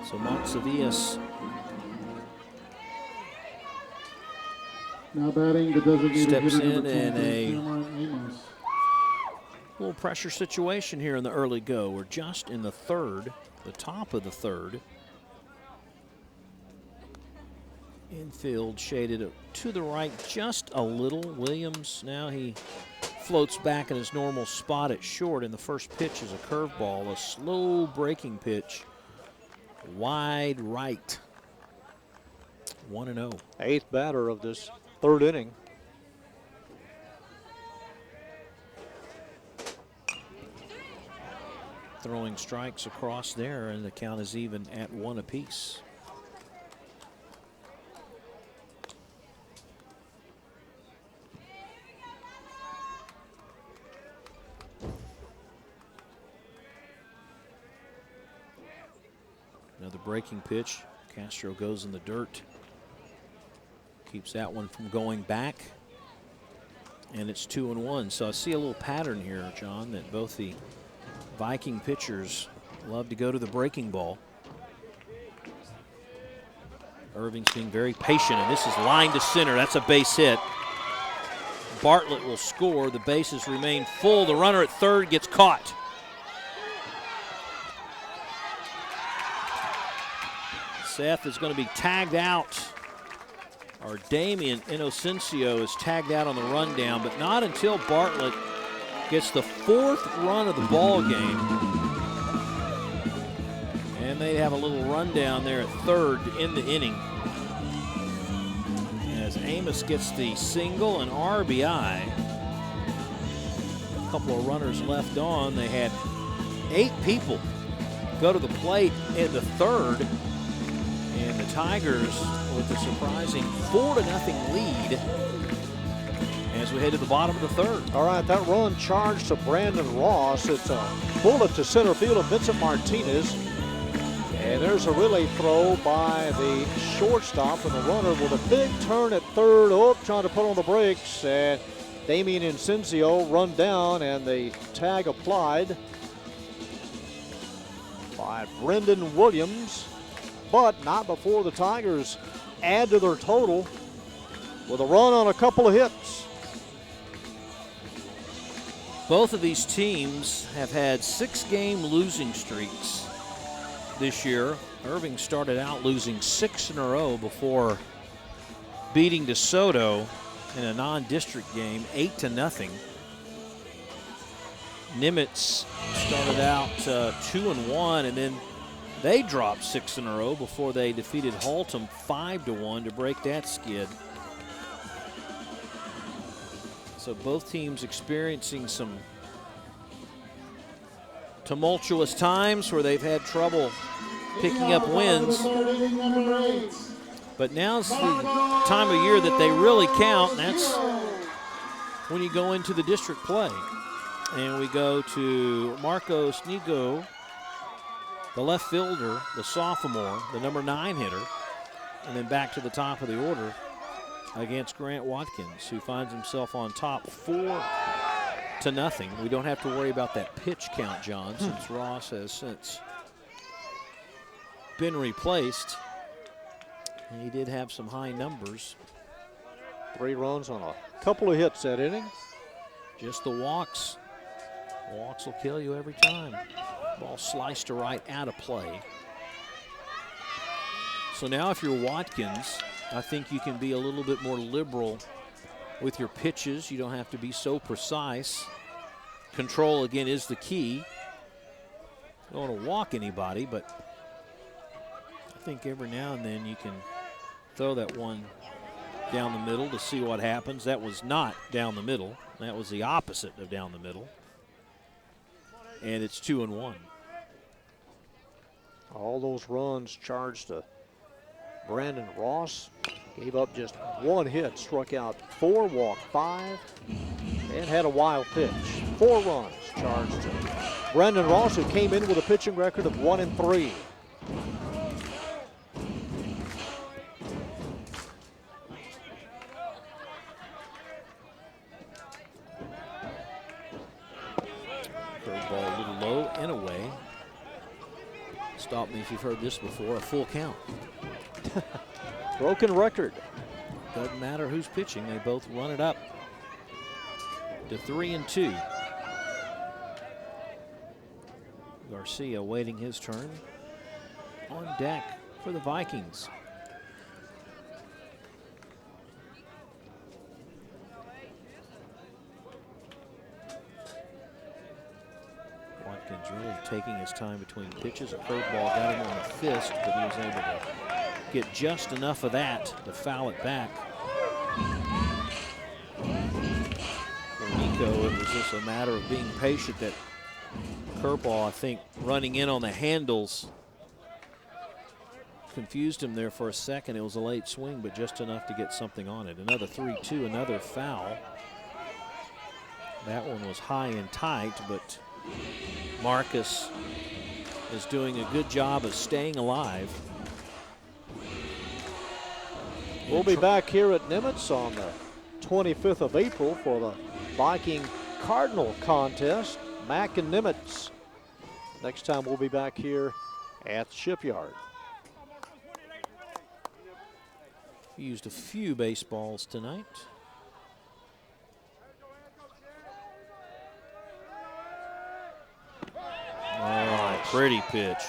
So Monsavias Now batting the designated Steps hitter in number and 23, a Cameron Amos. little pressure situation here in the early go. We're just in the third, the top of the third. Infield shaded to the right just a little. Williams, now he floats back in his normal spot at short, and the first pitch is a curveball, a slow breaking pitch, wide right. 1-0. 8th batter of this third inning. Throwing strikes across there, and the count is even at 1 apiece. Another breaking pitch. Castro goes in the dirt. Keeps that one from going back. And it's 2-1. So I see a little pattern here, John, that both the Viking pitchers love to go to the breaking ball. Irving's being very patient, and this is line to center. That's a base hit. Bartlett will score. The bases remain full. The runner at third gets caught. Seth is going to be tagged out, or Damian Inocencio is tagged out on the rundown, but not until Bartlett gets the 4th run of the ball game. And they have a little rundown there at third in the inning, as Amos gets the single and RBI. A couple of runners left on. They had 8 people go to the plate in the third. And the Tigers with a surprising 4-0 lead as we head to the bottom of the third. All right, that run charged to Brandon Ross. It's a bullet to center field of Vincent Martinez. And there's a relay throw by the shortstop, and the runner with a big turn at third. Oh, trying to put on the brakes. And Damian Inocencio run down, and the tag applied by Brendan Williams. But not before the Tigers add to their total with a run on a couple of hits. Both of these teams have had 6-game losing streaks this year. Irving started out losing 6 in a row before beating DeSoto in a non-district game 8-0. Nimitz started out 2-1, and then they dropped 6 in a row before they defeated Haltom 5-1 to break that skid. So both teams experiencing some tumultuous times where they've had trouble picking up wins. But now's the time of year that they really count, and that's when you go into the district play. And we go to Marcos Nigo, the left fielder, the sophomore, the number 9 hitter, and then back to the top of the order against Grant Watkins, who finds himself on top 4-0. We don't have to worry about that pitch count, John, since Ross has since been replaced. And he did have some high numbers. 3 runs on a couple of hits that inning. Just the walks. Walks will kill you every time. Ball sliced to right, out of play. So now if you're Watkins, I think you can be a little bit more liberal with your pitches. You don't have to be so precise. Control, again, is the key. Don't want to walk anybody, but I think every now and then you can throw that one down the middle to see what happens. That was not down the middle. That was the opposite of down the middle. And it's 2-1. All those runs charged to Brandon Ross. Gave up just 1 hit, struck out 4, walked 5, and had a wild pitch. 4 runs charged to Brandon Ross, who came in with a pitching record of 1-3. Curveball a little low and away. Stop me if you've heard this before, a full count. Broken record Doesn't matter who's pitching, they both run it up to 3-2. Garcia waiting his turn on deck for the Vikings. Watkins really taking his time between pitches. A curveball got him on the fist, but he was able to get just enough of that to foul it back. For Nico, it was just a matter of being patient. That curveball, I think, running in on the handles confused him there for a second. It was a late swing, but just enough to get something on it. Another 3-2, another foul. That one was high and tight, but Marcus is doing a good job of staying alive. We'll be back here at Nimitz on the 25th of April for the Viking Cardinal contest. Mack and Nimitz. Next time we'll be back here at the Shipyard. Used a few baseballs tonight. Oh, pretty pitch.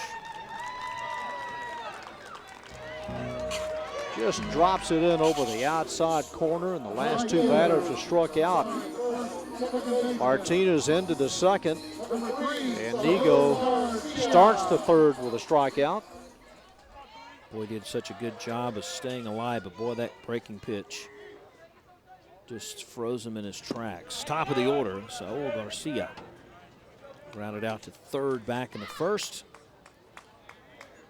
Just drops it in over the outside corner, and the last two batters are struck out. Martinez ended the second, and Nigo starts the third with a strikeout. Boy, did such a good job of staying alive, but boy, that breaking pitch just froze him in his tracks. Top of the order, Saul Garcia grounded out to third back in the first.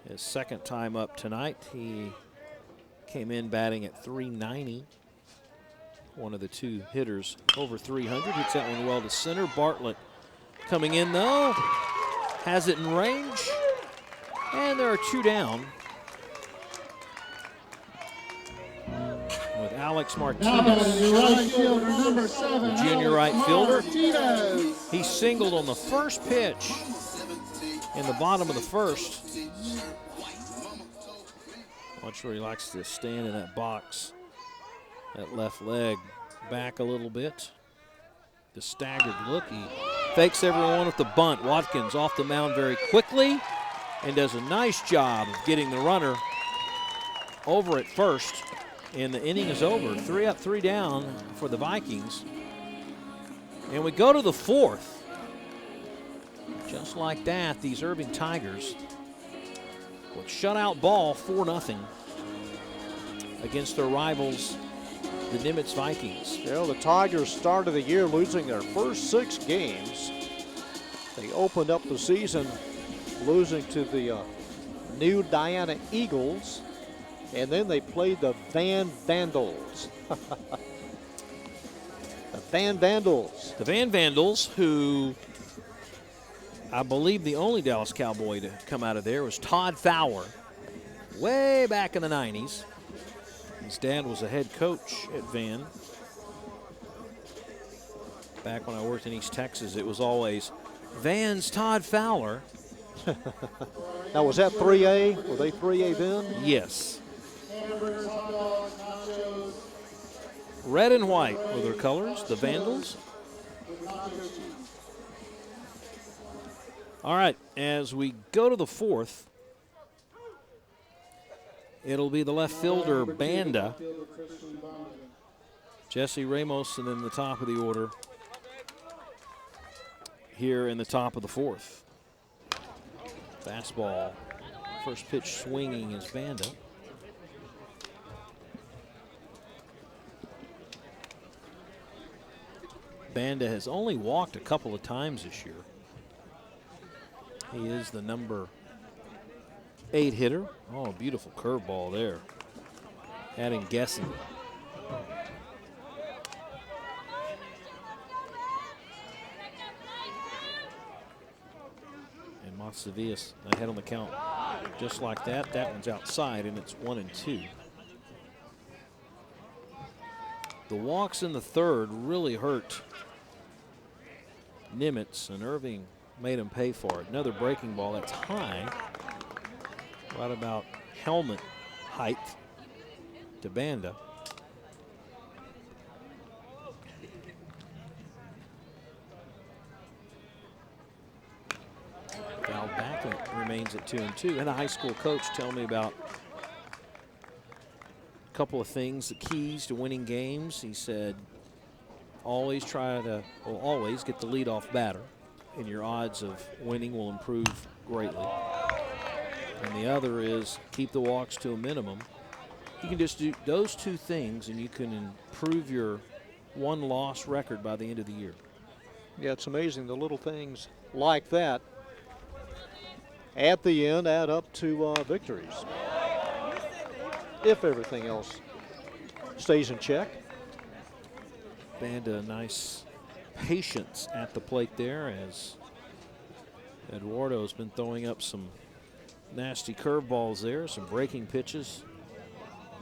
His second time up tonight. He came in batting at 390. One of the two hitters over 300. Hits that one well to center. Bartlett coming in though. Has it in range. And there are two down. With Alex Martinez, the junior right fielder. He singled on the first pitch in the bottom of the first. Watch where he likes to stand in that box. That left leg back a little bit. The staggered look. He fakes everyone with the bunt. Watkins off the mound very quickly and does a nice job of getting the runner over at first. And the inning is over. 3 up, 3 down for the Vikings. And we go to the fourth. Just like that, these Irving Tigers with shutout ball 4-0 against their rivals, the Nimitz Vikings. You know, the Tigers started the year losing their first 6 games. They opened up the season losing to the New Diana Eagles, and then they played the Van Vandals. The Van Vandals. The Van Vandals, who I believe the only Dallas Cowboy to come out of there was Todd Fowler, way back in the 90s. His dad was a head coach at Van. Back when I worked in East Texas, it was always Van's Todd Fowler. Now, was that 3A? Were they 3A then? Yes. Red and white were their colors, the Vandals. All right, as we go to the fourth, it'll be the left fielder, Banda. Jesse Ramos, and then the top of the order here in the top of the fourth. Fastball, first pitch swinging is Banda. Banda has only walked a couple of times this year. He is the number 8 hitter. Oh, beautiful curveball there. Had him guessing. And Matsavias ahead on the count. Just like that. That one's outside, and it's 1-2. The walks in the third really hurt Nimitz, and Irving made him pay for it. Another breaking ball that's high, right about helmet height to Banda. at 2-2. And a high school coach tell me about a couple of things, the keys to winning games. He said, always get the leadoff batter, and your odds of winning will improve greatly. And the other is keep the walks to a minimum. You can just do those two things, and you can improve your one-loss record by the end of the year. Yeah, it's amazing the little things like that at the end add up to victories. If everything else stays in check. Banda nice patience at the plate there as Eduardo's been throwing up some nasty curveballs there, some breaking pitches.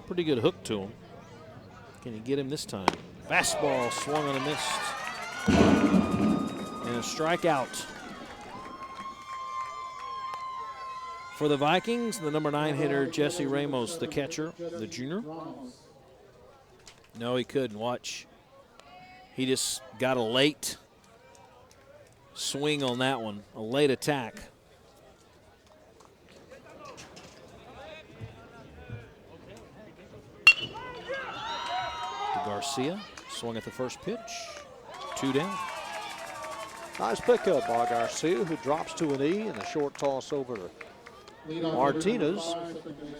Pretty good hook to him. Can he get him this time? Fastball swung on a missed. And a strikeout. For the Vikings, the number 9 hitter, Jesse Ramos, the catcher, the junior. No, he couldn't. Watch. He just got a late swing on that one, a late attack. Garcia swung at the first pitch. 2 down. Nice pickup by Garcia, who drops to an E and a short toss over to Martinez.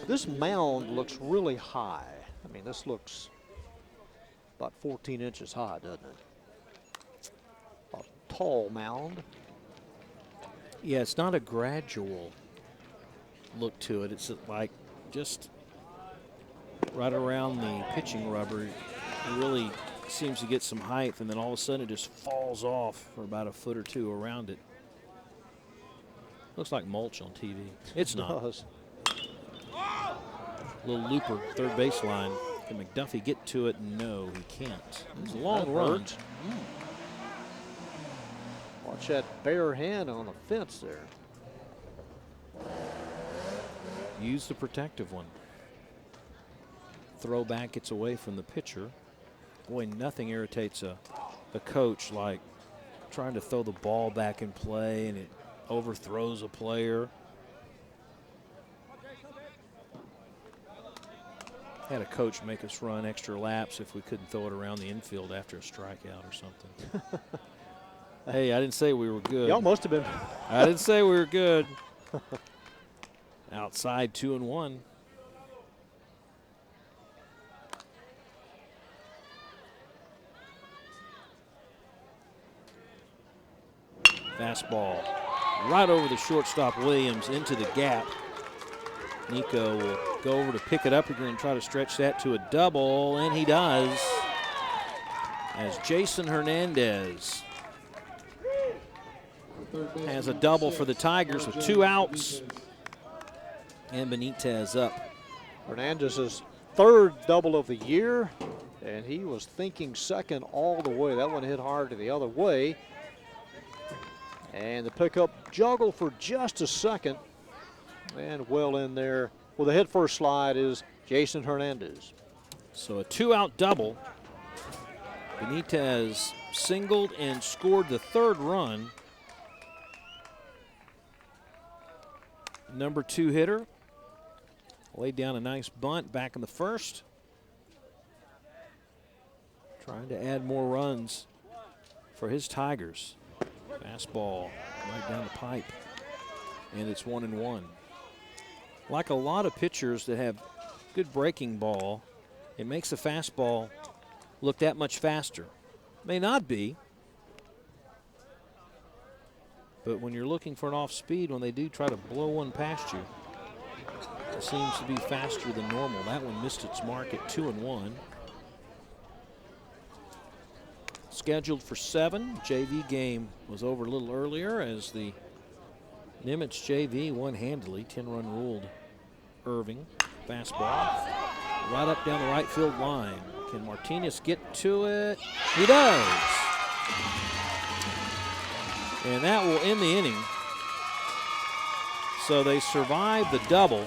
This mound looks really high. I mean, this looks about 14 inches high, doesn't it? A tall mound. Yeah, it's not a gradual look to it. It's like just right around the pitching rubber. It really seems to get some height, and then all of a sudden it just falls off for about a foot or two around it. Looks like mulch on TV. It's not. Little looper, third baseline. Can McDuffie get to it? No, he can't. It's a long run. Watch that bare hand on the fence there. Use the protective one. Throw back gets away from the pitcher. Boy, nothing irritates a coach like trying to throw the ball back in play and it overthrows a player. Had a coach make us run extra laps if we couldn't throw it around the infield after a strikeout or something. Hey, I didn't say we were good. Y'all must have been. I didn't say we were good. Outside 2-1. Fastball right over the shortstop Williams into the gap. Nico will go over to pick it up again and try to stretch that to a double, and he does. As Jason Hernandez has a double for the Tigers with 2 outs. And Benitez up. Hernandez's 3rd double of the year, and he was thinking second all the way. That one hit hard to the other way. And the pickup juggle for just a second. And well in there. Well, the head first slide is Jason Hernandez. So a 2-out double. Benitez singled and scored the 3rd run. Number 2 hitter laid down a nice bunt back in the 1st. Trying to add more runs for his Tigers. Fastball right down the pipe, and it's 1-1. Like a lot of pitchers that have good breaking ball, it makes the fastball look that much faster. May not be, but when you're looking for an off speed, when they do try to blow one past you, it seems to be faster than normal. That one missed its mark at 2-1. Scheduled for 7. JV game was over a little earlier as the Nimitz JV won handily. 10-run ruled Irving. Fastball right up down the right field line. Can Martinez get to it? He does. And that will end the inning. So they survive the double.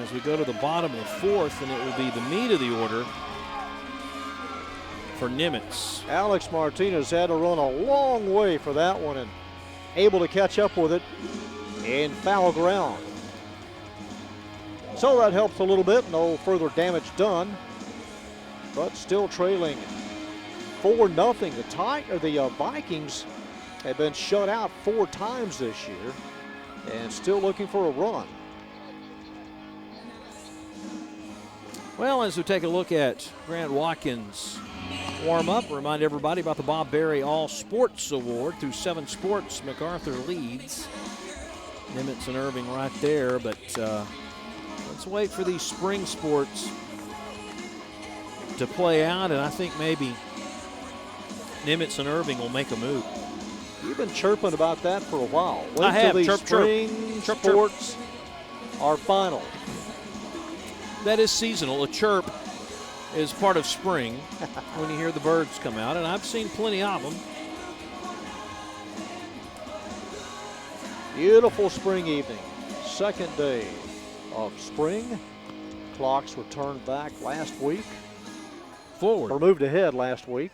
As we go to the bottom of the 4th, and it will be the meat of the order for Nimitz. Alex Martinez had to run a long way for that one and able to catch up with it. in foul ground. So that helps a little bit. No further damage done, but still trailing 4-0. The Vikings have been shut out 4 times this year and still looking for a run. Well, as we take a look at Grant Watkins' warm-up, remind everybody about the Bob Berry All Sports Award. Through 7 sports, MacArthur leads. Nimitz and Irving right there, but let's wait for these spring sports to play out, and I think maybe Nimitz and Irving will make a move. You've been chirping about that for a while. Wait I have. till these Chirp, spring chirp. sports are final. That is seasonal. A chirp is part of spring when you hear the birds come out, and I've seen plenty of them. Beautiful spring evening. Second day of spring. Clocks were turned back last week. Forward. Or moved ahead last week.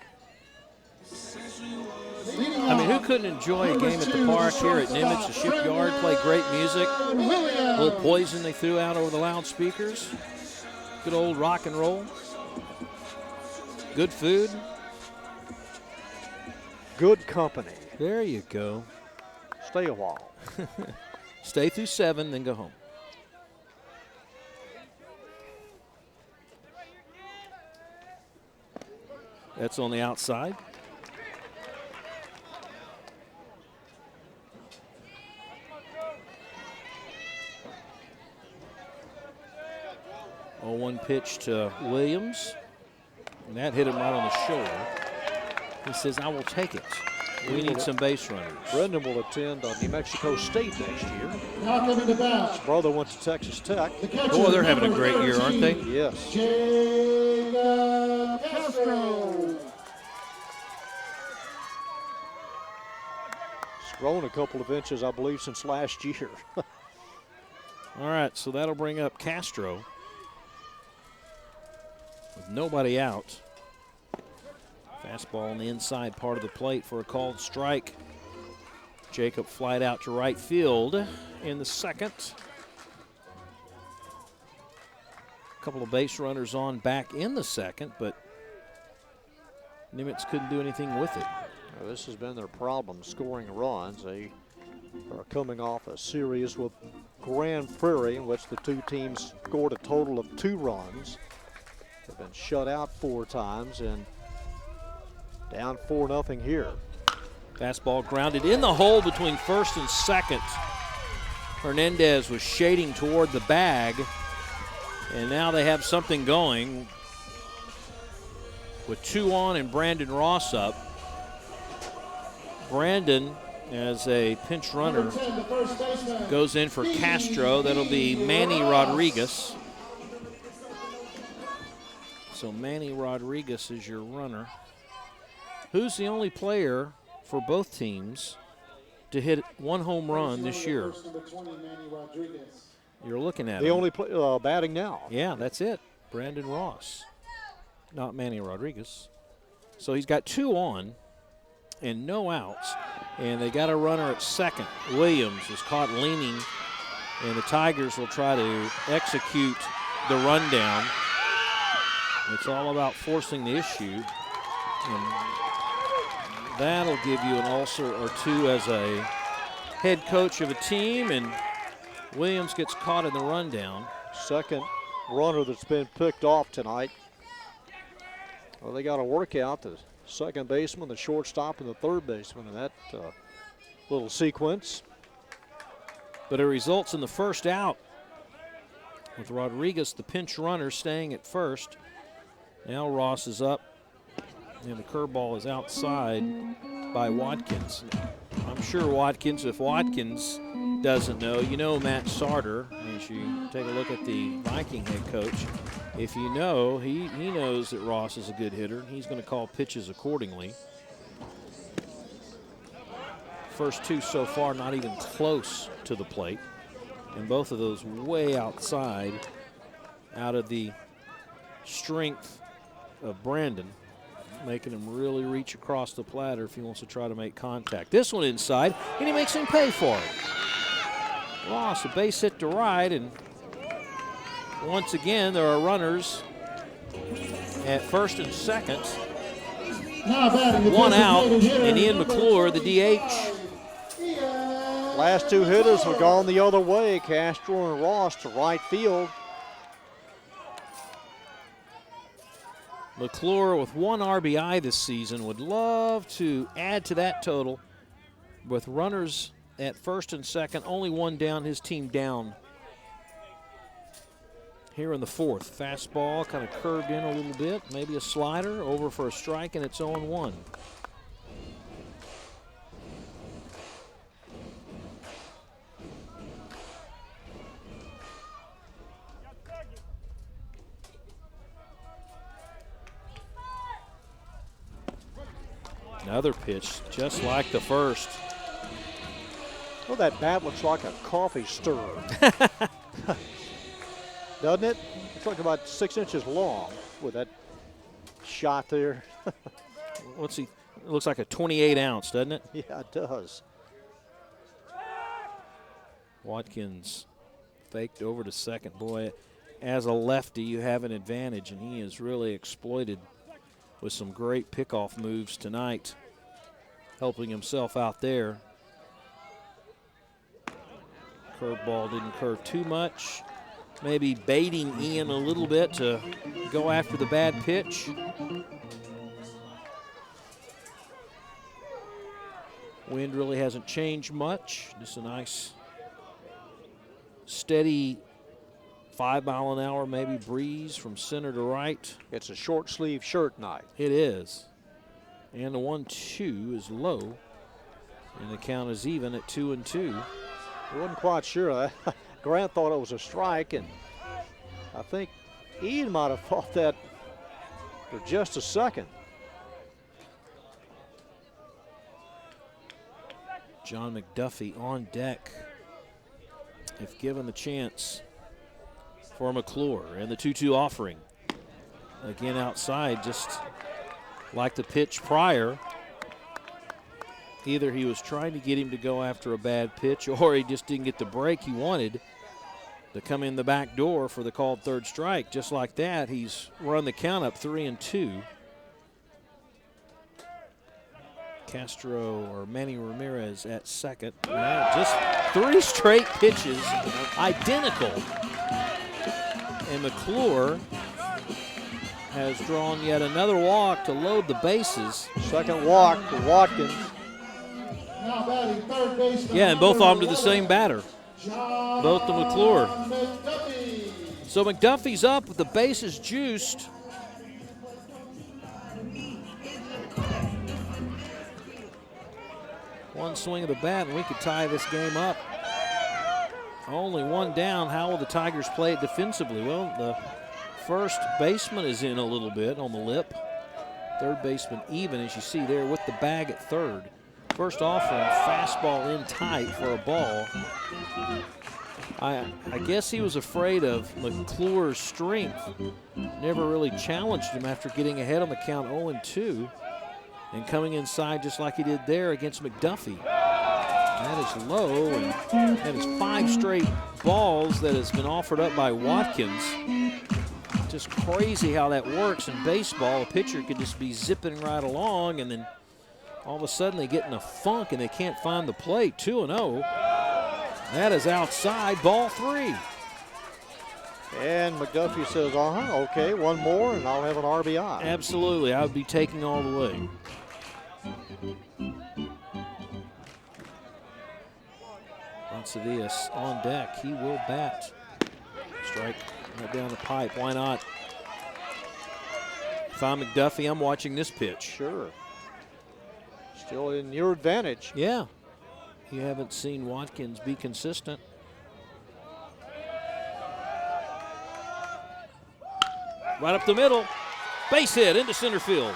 I mean, who couldn't enjoy a game at the park here at Nimitz, the Shipyard, play great music, a little Poison they threw out over the loudspeakers, good old rock and roll, good food. Good company. There you go. Stay a while. Stay through 7, then go home. That's on the outside. Oh, 1 pitch to Williams. And that hit him right on the shoulder. He says, I will take it. We need some base runners. Brendan will attend New Mexico State next year. Now coming to bat. His brother went to Texas Tech. Boy, they're having a great year, aren't they? Yes. Jacob Castro. He's grown a couple of inches, I believe, since last year. All right, so that'll bring up Castro with nobody out. Fastball on the inside part of the plate for a called strike. Jacob flied out to right field in the second. A couple of base runners on back in the second, but Nimitz couldn't do anything with it. Well, this has been their problem, scoring runs. They are coming off a series with Grand Prairie in which the 2 teams scored a total of 2 runs. They've been shut out 4 times and down 4-0 here. Fastball grounded in the hole between first and second. Hernandez was shading toward the bag, and now they have something going with 2 on and Brandon Ross up. Brandon, as a pinch runner, goes in for Castro. That'll be Manny Rodriguez. So Manny Rodriguez is your runner. Who's the only player for both teams to hit 1 home run this year? You're looking at the him. only batting now. Yeah, that's it. Brandon Ross, not Manny Rodriguez. So he's got 2 on and no outs, and they got a runner at second. Williams is caught leaning, and the Tigers will try to execute the rundown. It's all about forcing the issue, and that'll give you an ulcer or 2 as a head coach of a team, and Williams gets caught in the rundown. Second runner that's been picked off tonight. Well, they got to work out the second baseman, the shortstop, and the third baseman in that little sequence. But it results in the first out with Rodriguez, the pinch runner, staying at first. Now Ross is up, and the curveball is outside by Watkins. I'm sure Watkins, if Watkins doesn't know, you know Matt Sarter, as you take a look at the Viking head coach. If you know, he knows that Ross is a good hitter. He's going to call pitches accordingly. First 2 so far not even close to the plate, and both of those way outside, out of the strength of Brandon, making him really reach across the platter if he wants to try to make contact. This one inside, and he makes him pay for it. Ross, a base hit to right, and once again there are runners at first and second. Now batting, One the out, designated hitter, and Ian number McClure, the 7, DH. Last two hitters have gone the other way. Castro and Ross to right field. McClure with 1 RBI this season would love to add to that total with runners at first and second, only 1 down, his team down here in the 4th. Fastball kind of curved in a little bit, maybe a slider, over for a strike, and it's 0-1. Another pitch, just like the first. Well, that bat looks like a coffee stirrer. Doesn't it? It's like about 6 inches long with that shot there. What's he? It looks like a 28 ounce, doesn't it? Yeah, it does. Watkins faked over to second. Boy, as a lefty, you have an advantage, and he is really exploited with some great pickoff moves tonight, helping himself out there. Curveball didn't curve too much. Maybe baiting Ian a little bit to go after the bad pitch. Wind really hasn't changed much. Just a nice, steady 5-mile-an-hour maybe breeze from center to right. It's a short sleeve shirt night. It is. And the 1-2 is low. And the count is even at 2-2. I wasn't quite sure. Grant thought it was a strike, and I think Ian might have thought that for just a second. John McDuffie on deck, if given the chance, for McClure, and the 2-2 offering. Again outside, just like the pitch prior. Either he was trying to get him to go after a bad pitch, or he just didn't get the break he wanted to come in the back door for the called third strike. Just like that, he's run the count up 3-2. Castro or Manny Ramirez at second. Just 3 straight pitches, identical. And McClure has drawn yet another walk to load the bases. Second walk for Watkins. Now batting, third baseman, Yeah, and both number of them to the same batter. Both to McClure. McDuffie. So McDuffie's up with the bases juiced. One swing of the bat and we could tie this game up. Only 1 down. How will the Tigers play it defensively? Well, the first baseman is in a little bit on the lip. Third baseman even, as you see there, with the bag at third. First offering, fastball in tight for a ball. I guess he was afraid of McClure's strength. Never really challenged him after getting ahead on the count 0-2 and coming inside just like he did there against McDuffie. That is low, and that is 5 straight balls that has been offered up by Watkins. Just crazy how that works in baseball. A pitcher could just be zipping right along, and then all of a sudden they get in a funk and they can't find the plate. 2-0. That is outside, ball 3. And McDuffie says, okay, 1 more and I'll have an RBI. Absolutely, I would be taking all the way. Sevillas on deck, he will bat. Strike right down the pipe, why not? If I'm McDuffie, I'm watching this pitch. Sure. Still in your advantage. Yeah. You haven't seen Watkins be consistent. Right up the middle. Base hit into center field.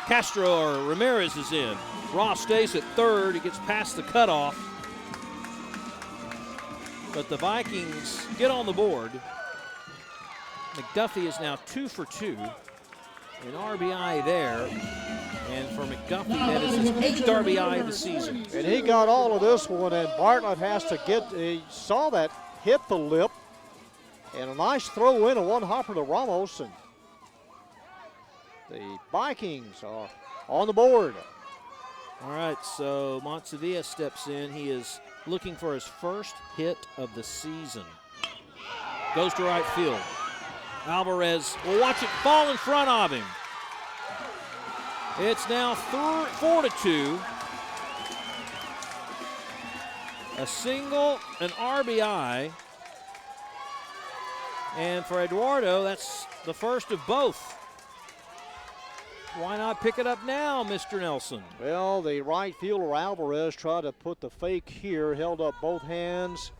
Castro or Ramirez is in. Ross stays at third. He gets past the cutoff. But the Vikings get on the board. McDuffie is now 2 for 2. an RBI there. And for McDuffie, that is his 8th RBI of the season. And he got all of this one, and Bartlett has to he saw that hit the lip. And a nice throw in, a one hopper to Ramos. And the Vikings are on the board. All right, so Montsevilla steps in. He is looking for his first hit of the season. Goes to right field. Alvarez will watch it fall in front of him. It's now 4-2. A single, an RBI. And for Eduardo, that's the first of both. Why not pick it up now, Mr. Nelson? Well, the right fielder Alvarez tried to put the fake here, held up both hands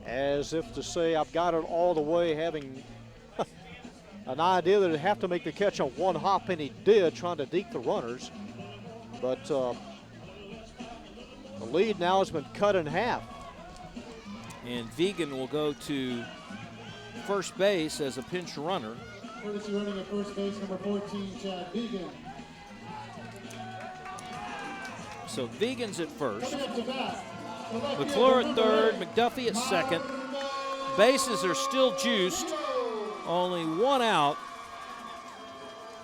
as if to say, I've got it all the way, having an idea that he'd have to make the catch on one hop, and he did, trying to deke the runners. But the lead now has been cut in half. And Vegan will go to first base as a pinch runner. Courtesy running at first base, number 14, Chad Vegan. So Vegan's at first. Coming up to bat, McClure at third, McDuffie at second. Bases are still juiced. Only one out.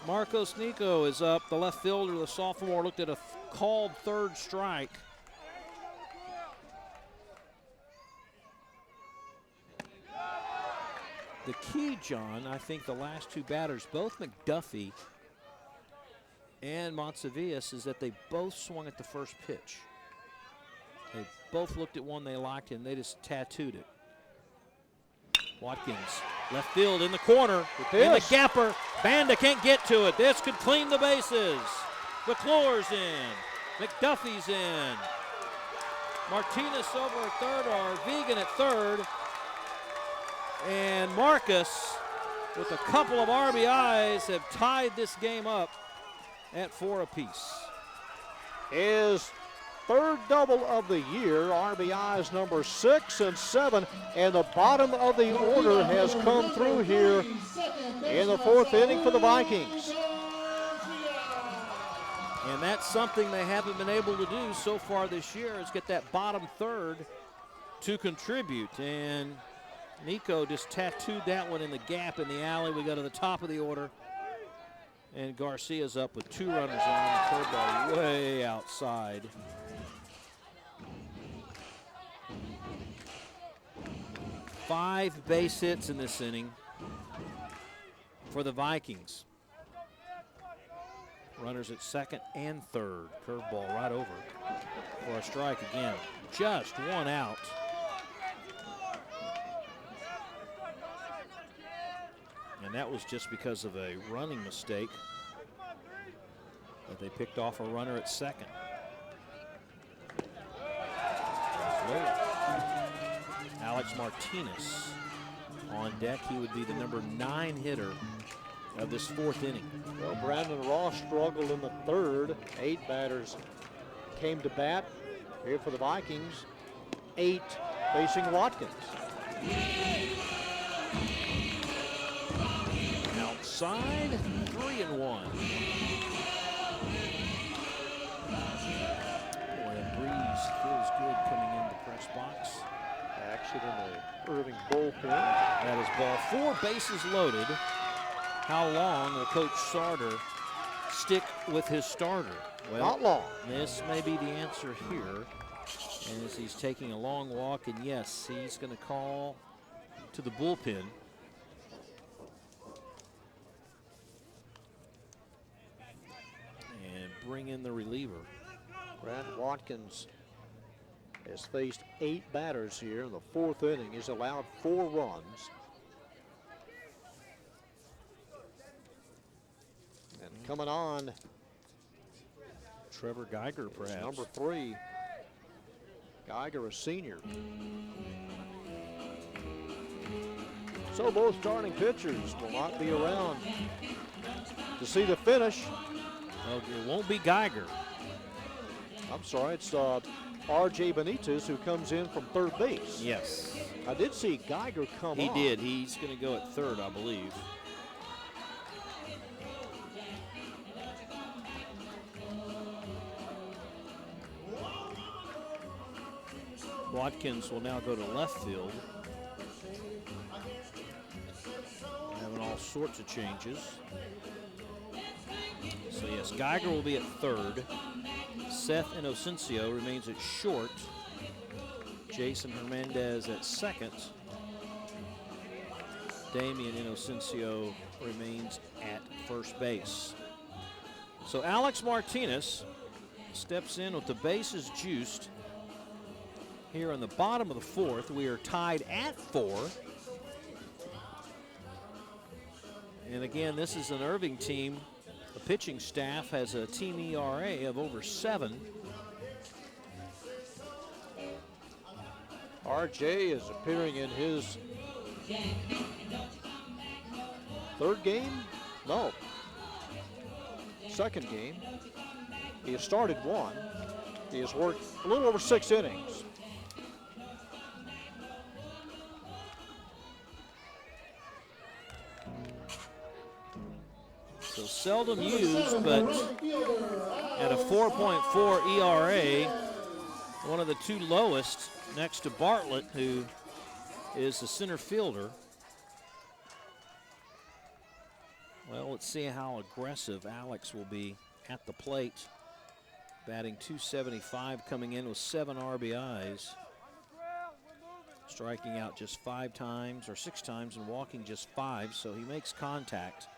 Marcos Nico is up. The left fielder, the sophomore, looked at a called third strike. The key, John, I think the last two batters, both McDuffie and Montsevias, is that they both swung at the first pitch. They both looked at one they liked and they just tattooed it. Watkins, left field in the corner, in the gapper. Banda can't get to it. This could clean the bases. McClure's in. McDuffie's in. Martinez over at third, or Vegan at third. And Marcus, with a couple of RBIs, have tied this game up at 4 apiece. His third double of the year, RBIs number 6 and 7, and the bottom of the order has come through here in the fourth inning for the Vikings. And that's something they haven't been able to do so far this year, is get that bottom third to contribute. And Nico just tattooed that one in the gap in the alley. We go to the top of the order. And Garcia's up with 2 runners on, the curveball way outside. Five base hits in this inning for the Vikings. Runners at second and third. Curveball right over for a strike again. Just one out. And that was just because of a running mistake that they picked off a runner at second. Alex Martinez on deck. He would be the number 9 hitter of this fourth inning. Well, Brandon Ross struggled in the third. 8 batters came to bat here for the Vikings. 8 facing Watkins. Outside, 3-1. Boy, a breeze feels good coming in the press box. Action in the Irving bullpen. That is ball 4, bases loaded. How long will Coach Sarter stick with his starter? Well, not long. This may be the answer here, as he's taking a long walk, and yes, he's going to call to the bullpen. And bring in the reliever. Brandon Watkins has faced 8 batters here in the fourth inning. He's allowed 4 runs. And coming on, Trevor Geiger, perhaps. number 3. Geiger, a senior. So both starting pitchers will not be around to see the finish. Well, it won't be Geiger. I'm sorry, it's R.J. Benitez who comes in from third base. Yes. I did see Geiger come on. He did. He's going to go at third, I believe. Watkins will now go to left field. Having all sorts of changes. So yes, Geiger will be at third. Seth Inocencio remains at short. Jason Hernandez at second. Damian Inocencio remains at first base. So Alex Martinez steps in with the bases juiced here in the bottom of the fourth. We are tied at 4. And again, this is an Irving team. The pitching staff has a team ERA of over 7. RJ is appearing in his third game? No. Second game. He has started 1. He has worked a little over 6 innings. So seldom used, but at a 4.4 ERA, one of the 2 lowest next to Bartlett, who is the center fielder. Well, let's see how aggressive Alex will be at the plate. Batting .275, coming in with 7 RBIs. Striking out just 5 times or 6 times and walking just 5, so he makes contact.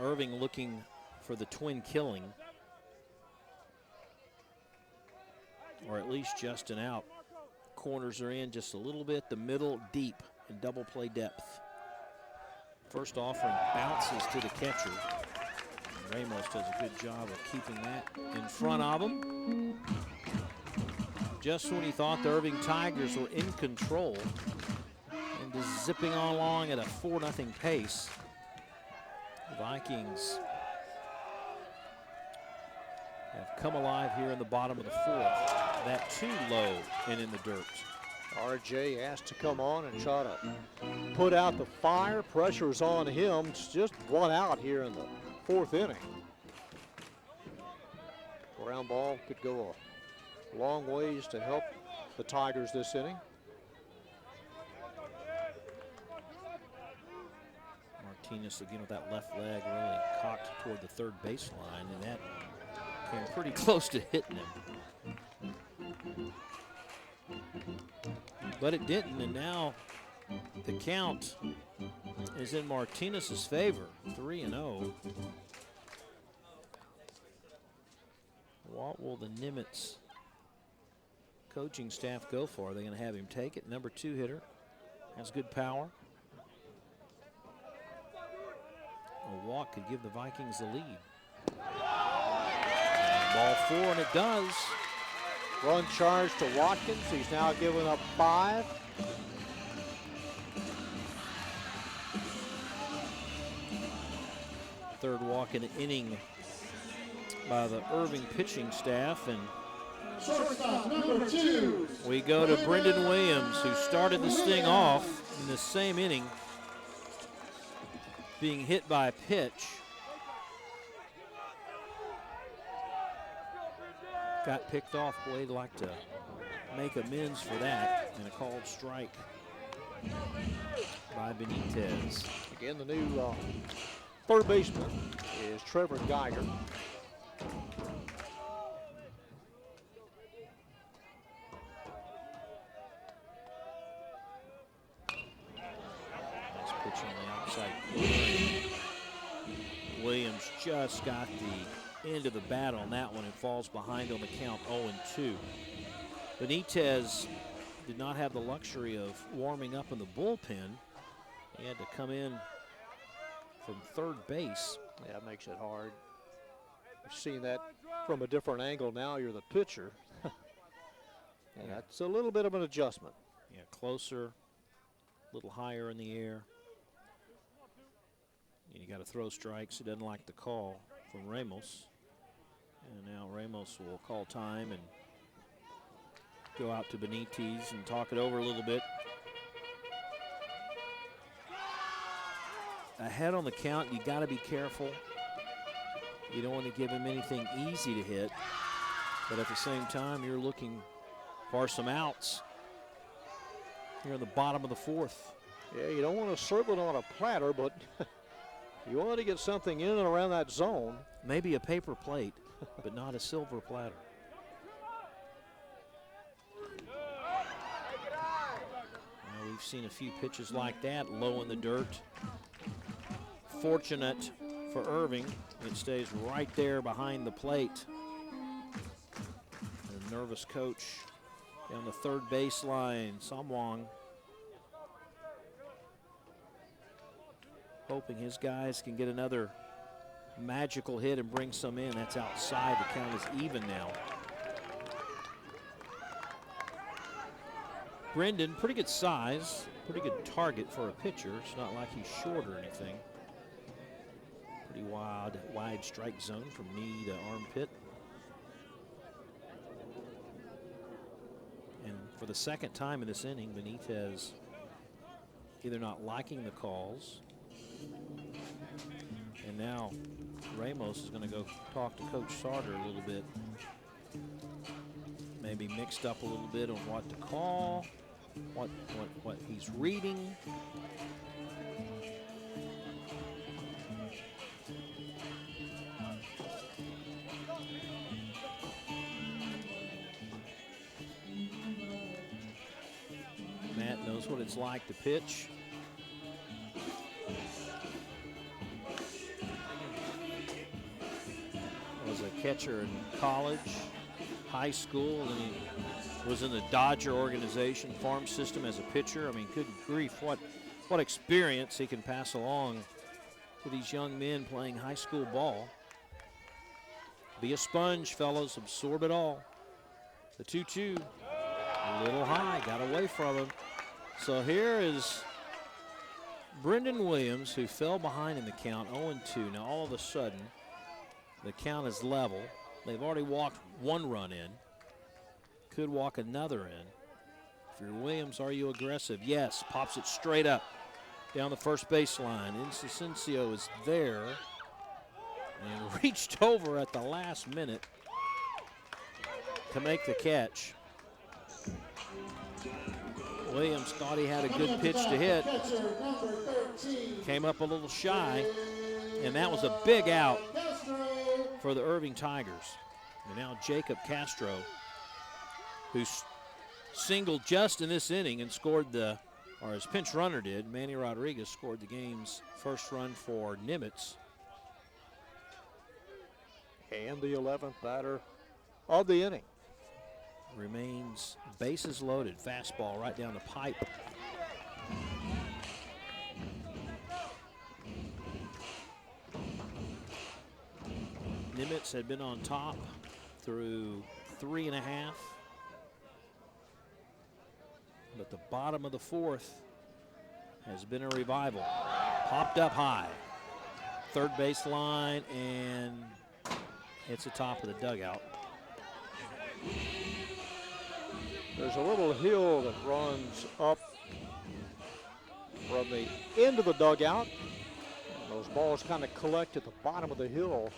Irving looking for the twin killing, or at least just an out. Corners are in just a little bit, the middle deep in double play depth. First offering bounces to the catcher. Ramos does a good job of keeping that in front of him. Just when he thought the Irving Tigers were in control and just zipping on along at a 4-0 pace, the Vikings have come alive here in the bottom of the fourth. That too low and in the dirt. RJ asked to come on and try to put out the fire. Pressure's on him. It's just 1 out here in the 4th inning. Ground ball could go a long ways to help the Tigers this inning. Martinez again with that left leg really cocked toward the third baseline, and that came pretty close to hitting him. But it didn't, and now the count is in Martinez's favor, 3-0. What will the Nimitz coaching staff go for? Are they going to have him take it? Number 2 hitter, has good power. A walk could give the Vikings the lead. And ball 4, and it does. Run charge to Watkins. He's now given up 5. Third walk in the inning by the Irving pitching staff, and Shortstop number 2. we go to Brendan Williams, who started this thing off in the same inning, being hit by a pitch. Got picked off. Boy, he'd like to make amends for that, and a called strike by Benitez. Again, the new third baseman is Trevor Geiger. Nice pitch on the outside corner. Williams just got the end of the bat on that one and falls behind on the count 0-2. Benitez did not have the luxury of warming up in the bullpen. He had to come in from third base. Yeah, it makes it hard. You've seen that from a different angle now. You're the pitcher. And that's a little bit of an adjustment. Yeah, closer, a little higher in the air. And you got to throw strikes. He doesn't like the call from Ramos. And now Ramos will call time and go out to Benitez and talk it over a little bit. Ahead on the count, you got to be careful. You don't want to give him anything easy to hit, but at the same time, you're looking for some outs here in the bottom of the fourth. Yeah, you don't want to serve it on a platter, but you want to get something in and around that zone. Maybe a paper plate, but not a silver platter. Now we've seen a few pitches like that, low in the dirt. Fortunate for Irving, it stays right there behind the plate. The nervous coach down the third baseline, Samwang, hoping his guys can get another magical hit and bring some in. That's outside. The count is even now. Brendan, pretty good size, pretty good target for a pitcher. It's not like he's short or anything. Pretty wide strike zone from knee to armpit. And for the second time in this inning, Benitez either not liking the calls, and now Ramos is going to go talk to Coach Sarter a little bit. Maybe mixed up a little bit on what to call, what he's reading. Matt knows what it's like to pitch. Was a catcher in college, high school, and he was in the Dodger organization, farm system as a pitcher. I mean, good grief, what experience he can pass along to these young men playing high school ball. Be a sponge, fellas, absorb it all. The 2-2, a little high, got away from him. So here is Brendan Williams, who fell behind in the count, 0-2. Now all of a sudden, the count is level. They've already walked one run in. Could walk another in. If you're Williams, are you aggressive? Yes, pops it straight up down the first baseline. Insicencio is there and reached over at the last minute to make the catch. Williams thought he had a good pitch to hit. Came up a little shy, and that was a big out for the Irving Tigers. And now Jacob Castro, who singled just in this inning and scored or his pinch runner did. Manny Rodriguez scored the game's first run for Nimitz. And the 11th batter of the inning. Remains bases loaded, fastball right down the pipe. Nimitz had been on top through 3.5. But the bottom of the fourth has been a revival. Popped up high. Third base line, and hits the top of the dugout. There's a little hill that runs up from the end of the dugout. And those balls kind of collect at the bottom of the hill.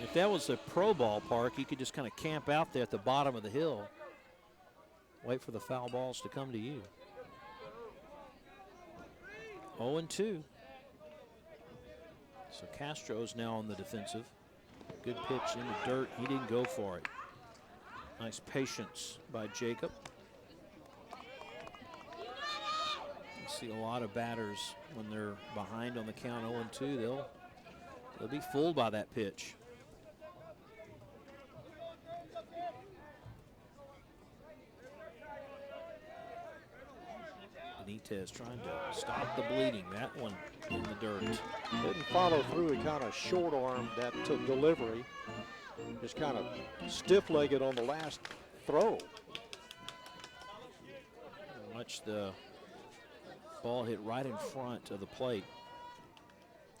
If that was a pro ballpark, you could just kind of camp out there at the bottom of the hill. Wait for the foul balls to come to you. 0-2. So Castro's now on the defensive. Good pitch in the dirt. He didn't go for it. Nice patience by Jacob. You see a lot of batters when they're behind on the count 0-2. They'll be fooled by that pitch. Benitez trying to stop the bleeding. That one in the dirt. Didn't follow through. He kind of short-armed that delivery. Just kind of stiff-legged on the last throw. Watch the ball hit right in front of the plate.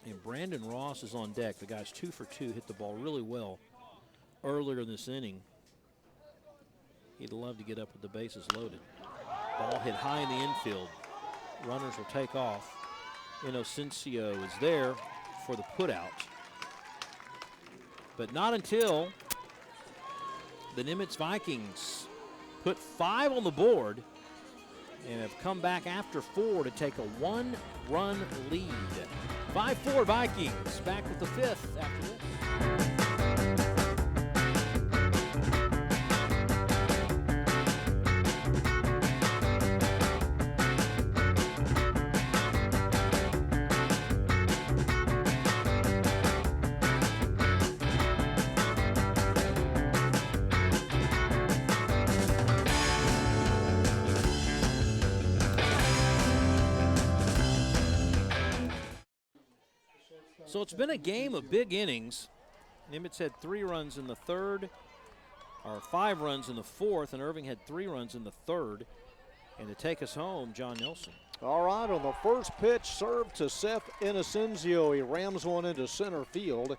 And Brandon Ross is on deck. The guy's 2 for 2, hit the ball really well earlier in this inning. He'd love to get up with the bases loaded. Ball hit high in the infield. Runners will take off. Inocencio is there for the putout. But not until the Nimitz Vikings put 5 on the board and have come back after 4 to take a 1-run lead. 5-4 Vikings, back with the 5th after this. So it's been a game of big innings. Nimitz had 3 runs in the 3rd, or 5 runs in the 4th, and Irving had 3 runs in the 3rd. And to take us home, John Nelson. All right, on the first pitch, served to Seth Inocencio. He rams one into center field.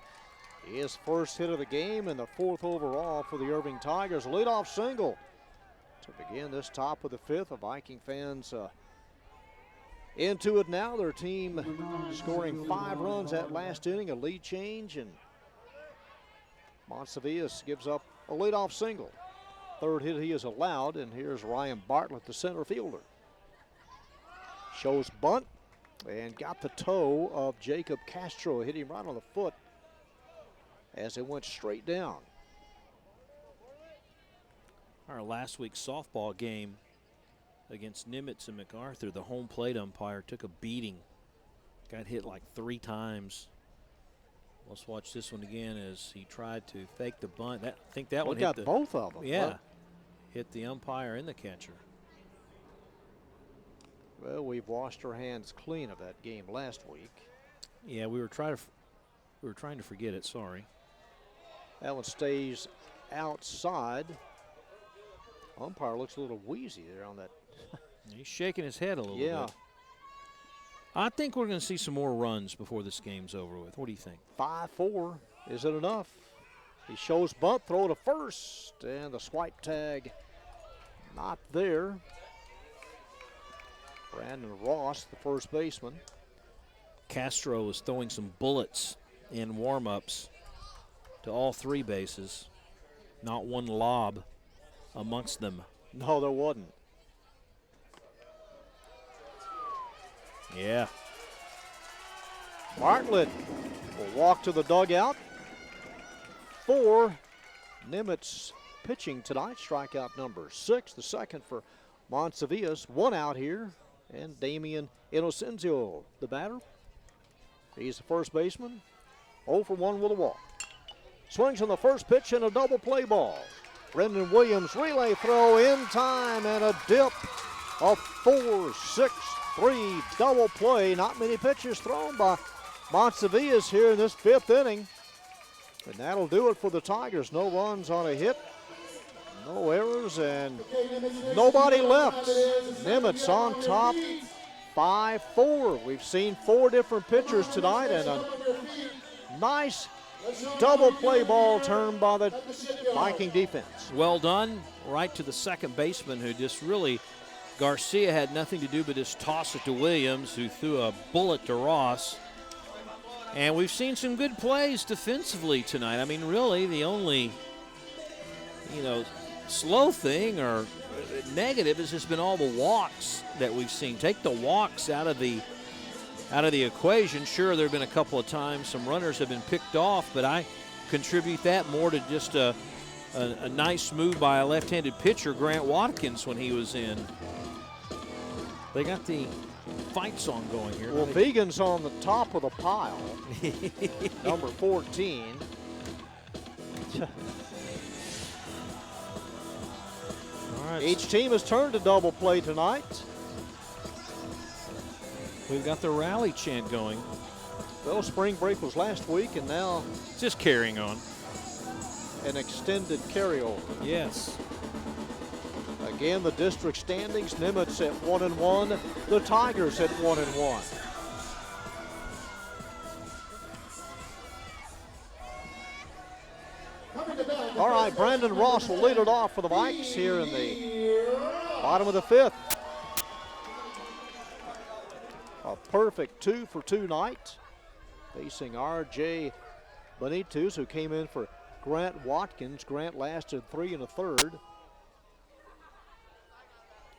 His first hit of the game and the 4th overall for the Irving Tigers. Leadoff single to begin this top of the 5th. The Viking fans into it now. Their team scoring 5 runs that last inning, a lead change, and Montevious gives up a leadoff single. 3rd hit he is allowed, and here's Ryan Bartlett, the center fielder. Shows bunt and got the toe of Jacob Castro. Hit him right on the foot as it went straight down. Our last week's softball game against Nimitz and MacArthur, the home plate umpire took a beating. Got hit like 3 times. Let's watch this one again as he tried to fake the bunt. I think that one hit got both of them. Yeah, hit the umpire and the catcher. Well, we've washed our hands clean of that game last week. Yeah, we were trying to forget it. Sorry. That one stays outside. Umpire looks a little wheezy there on that. He's shaking his head a little Yeah. bit. I think we're going to see some more runs before this game's over with. What do you think? 5-4. Is it enough? He shows bunt, throw to first, and the swipe tag not there. Brandon Ross, the first baseman. Castro was throwing some bullets in warm-ups to all 3 bases. Not one lob amongst them. No, there wasn't. Yeah. Bartlett will walk to the dugout for Nimitz pitching tonight. Strikeout number 6, the second for Montevious. 1 out here, and Damian Inocencio, the batter. He's the first baseman. 0 for 1 with a walk. Swings on the first pitch and a double play ball. Brendan Williams relay throw in time and a dip of 4-6-3 double play. Not many pitches thrown by Montevious here in this 5th inning. And that'll do it for the Tigers. No runs on a hit, no errors, and nobody left. Nimitz on top, 5-4. We've seen 4 different pitchers tonight, and a nice double play ball turned by the Viking defense. Well done. Right to the second baseman, who just really, Garcia had nothing to do but just toss it to Williams, who threw a bullet to Ross. And we've seen some good plays defensively tonight. I mean, really, the only, slow thing or negative has just been all the walks that we've seen. Take the walks out of the equation. Sure, there have been a couple of times some runners have been picked off, but I contribute that more to just a nice move by a left-handed pitcher, Grant Watkins, when he was in. They got the fight song going here. Well, Vegan's on the top of the pile, number 14. All right. Each team has turned to double play tonight. We've got the rally chant going. Well, spring break was last week, and now Just carrying on. an extended carryover. Yes. Again, the district standings, Nimitz at 1-1, the Tigers at 1-1. All right, Brandon Ross will lead it off for the Vikes here in the bottom of the 5th. A perfect 2-for-2 night, facing R.J. Benitez, who came in for Grant Watkins. Grant lasted 3 1/3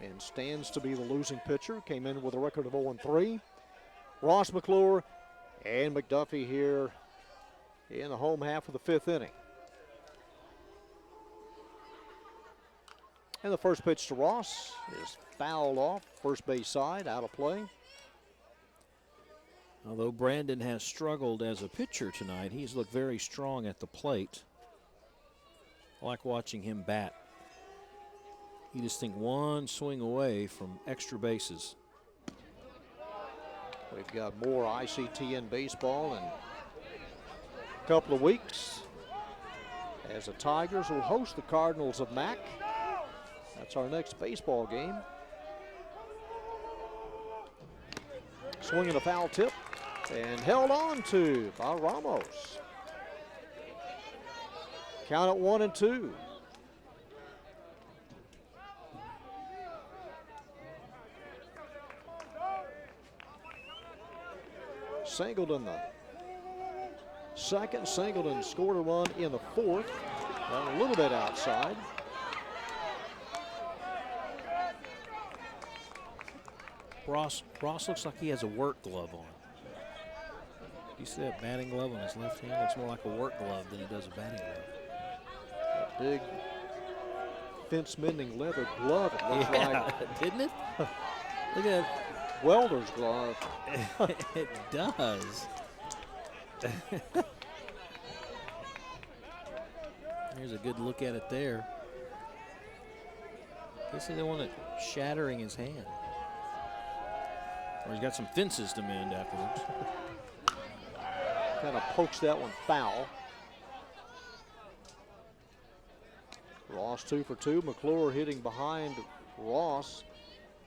and stands to be the losing pitcher. Came in with a record of 0-3. Ross McClure and McDuffie here in the home half of the 5th inning. And the first pitch to Ross is fouled off, first base side, out of play. Although Brandon has struggled as a pitcher tonight, he's looked very strong at the plate. I like watching him bat. You just think one swing away from extra bases. We've got more ICTN baseball in a couple of weeks as the Tigers will host the Cardinals of Mac. That's our next baseball game. Swinging a foul tip and held on to by Ramos. Count it 1-2. Singleton the second. Singleton scored a run in the 4th. Ran a little bit outside. Ross looks like he has a work glove on. You see that batting glove on his left hand? Looks more like a work glove than it does a batting glove. A big fence-mending leather glove, it looks like. Didn't it? Look at that. Welder's glove. It does. Here's a good look at it there. Guess he didn't want it shattering his hand. Or he's got some fences to mend afterwards. Kind of pokes that one foul. Ross 2 for 2. McClure hitting behind Ross.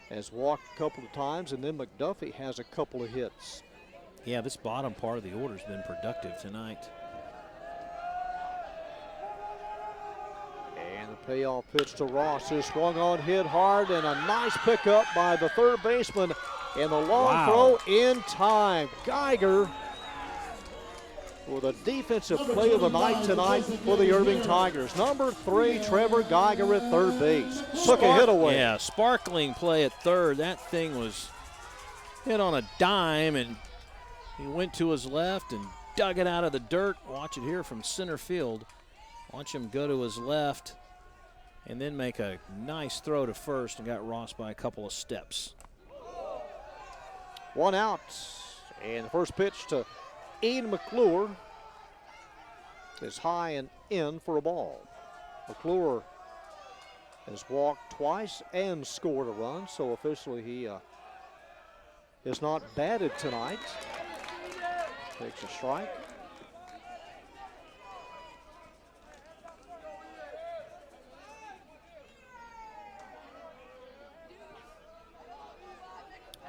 Has walked a couple of times, and then McDuffie has a couple of hits. Yeah, this bottom part of the order's been productive tonight. And the payoff pitch to Ross is swung on, hit hard, and a nice pickup by the third baseman. And the long throw in time. Geiger with a defensive play of the night tonight for the Irving Tigers. Number 3, Trevor Geiger at third base. Took a hit away. Yeah, sparkling play at third. That thing was hit on a dime, and he went to his left and dug it out of the dirt. Watch it here from center field. Watch him go to his left and then make a nice throw to first and got Ross by a couple of steps. 1 out. And the first pitch to Ian McClure is high and in for a ball. McClure has walked twice and scored a run, so officially he is not batted tonight. Takes a strike.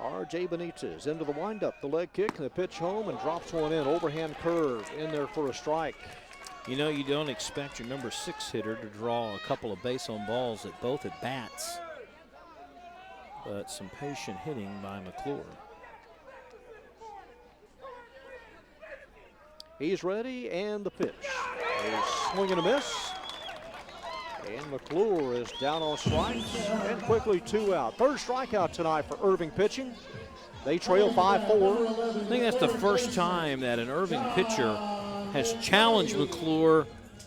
R.J. Benitez into the windup, the leg kick, and the pitch home, and drops one in. Overhand curve in there for a strike. You know, you don't expect your number 6 hitter to draw a couple of base on balls at both at bats, but some patient hitting by McClure. He's ready, and the pitch is swing and a miss. And McClure is down on strikes, and quickly 2 out. Third strikeout tonight for Irving pitching. They trail 5-4. I think that's the first time that an Irving pitcher has challenged McClure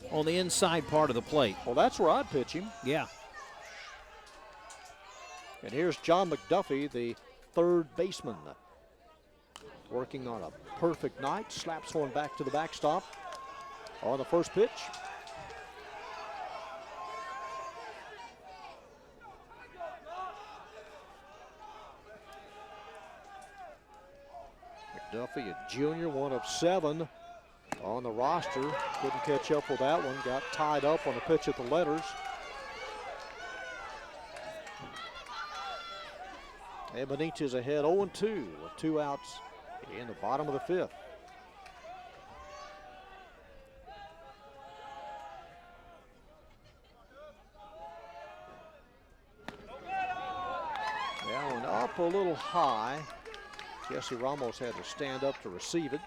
on the inside part of the plate. Well, that's where I'd pitch him. Yeah. And here's John McDuffie, the third baseman, working on a perfect night. Slaps one back to the backstop on the first pitch. McDuffie, a junior, 1 of 7 on the roster. Couldn't catch up with that one. Got tied up on the pitch at the letters. And Benitez ahead 0-2 with 2 outs in the bottom of the 5th. That one up a little high. Jesse Ramos had to stand up to receive it.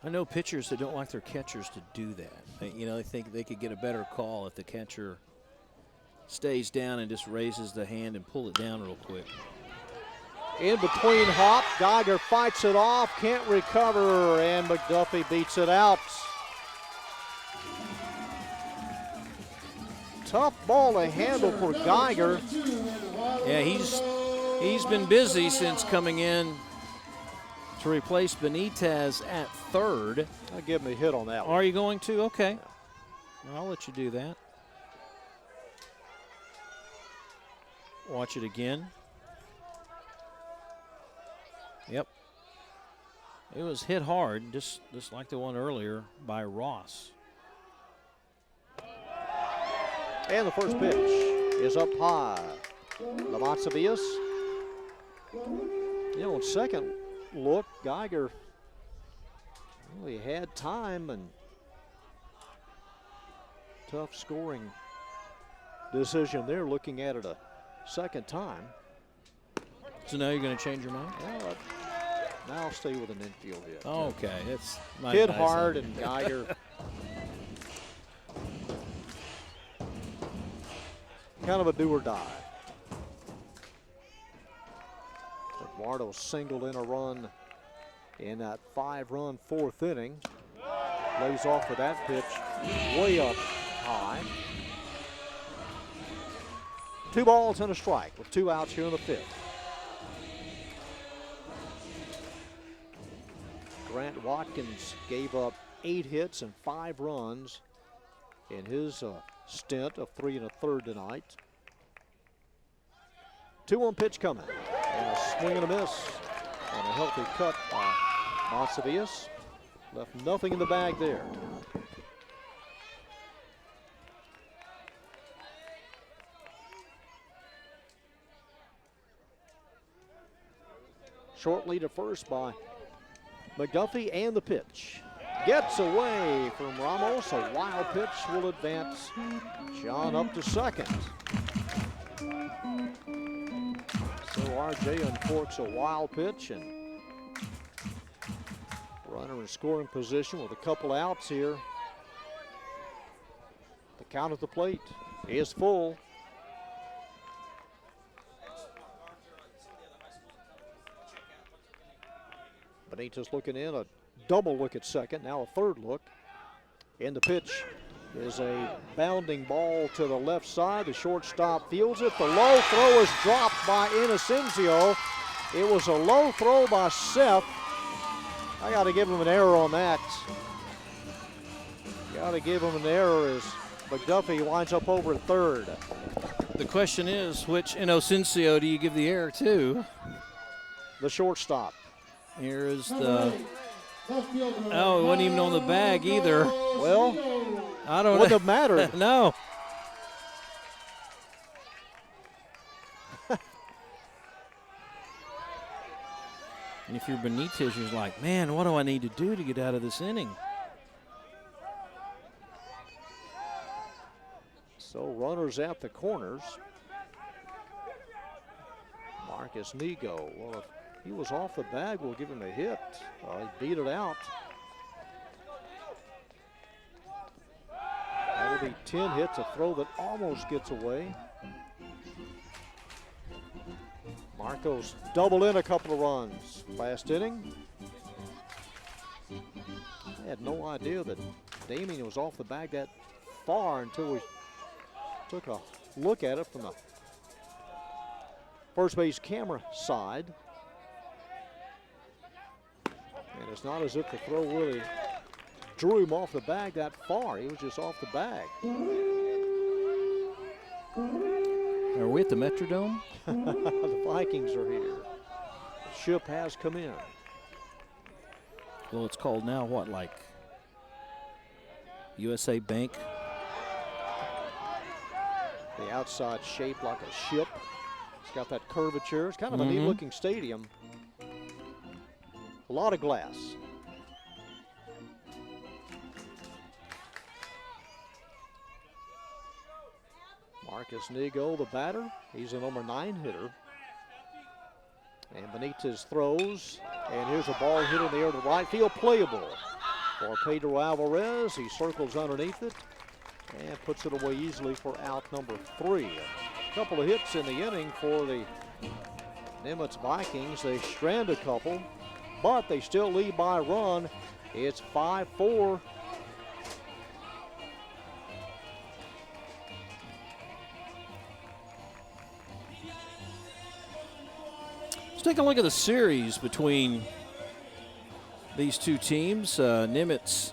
I know pitchers that don't like their catchers to do that. You know, they think they could get a better call if the catcher stays down and just raises the hand and pull it down real quick. In between hop, Geiger fights it off, can't recover, and McDuffie beats it out. Tough ball to handle for Geiger. Yeah, he's been busy since coming in to replace Benitez at third. I'll give him a hit on that one. Are you going to? Okay. I'll let you do that. Watch it again. Yep. It was hit hard, just like the one earlier by Ross. And the first pitch is up high. Nimitz. You know, on second look, Geiger really had time, and tough scoring decision there looking at it a second time. So now you're going to change your mind? Well, now I'll stay with an infield hit. Okay, that's hit hard, and Geiger kind of a do or die. Eduardo singled in a run in that 5-run fourth inning. Lays off with that pitch way up high. 2 balls and a strike with 2 outs here in the 5th. Grant Watkins gave up 8 hits and 5 runs in his stint of 3 1/3 tonight. 2-1 pitch coming, and a swing and a miss, and a healthy cut by Nimitz. Left nothing in the bag there. Short lead at first by McDuffie, and the pitch. Gets away from Ramos. A wild pitch will advance John up to second. So RJ uncorks a wild pitch, and runner in scoring position with a couple outs here. The count at the plate is full. Benitez looking in, a double look at second, now a third look. And the pitch is a bounding ball to the left side. The shortstop fields it. The low throw is dropped by Inocencio. It was a low throw by Seth. I got to give him an error on that. Got to give him an error as McDuffie winds up over at third. The question is, which Inocencio do you give the error to? The shortstop. Here is the, oh, it wasn't even on the bag either. Well, I don't know. wouldn't have mattered. No. And if you're Benitez, you're like, man, what do I need to do to get out of this inning? So runners at the corners. Marcus Nigo. Well, if he was off the bag, we'll give him a hit. He beat it out. That'll be 10 hits, a throw that almost gets away. Marcos double in a couple of runs last inning. I had no idea that Damien was off the bag that far until we took a look at it from the first base camera side. And it's not as if the throw really drew him off the bag that far. He was just off the bag. Are we at the Metrodome? The Vikings are here. The ship has come in. Well, it's called now what, like USA Bank? The outside shaped like a ship. It's got that curvature. It's kind of a neat looking stadium. A lot of glass. Marcus Nigo, the batter. He's a number 9 hitter. And Benitez throws And here's a ball hit in the air to right field, playable for Pedro Alvarez. He circles underneath it and puts it away easily for out number 3. A couple of hits in the inning for the Nimitz Vikings. They strand a couple, but they still lead by a run. It's 5-4. Let's take a look at the series between these two teams. Nimitz,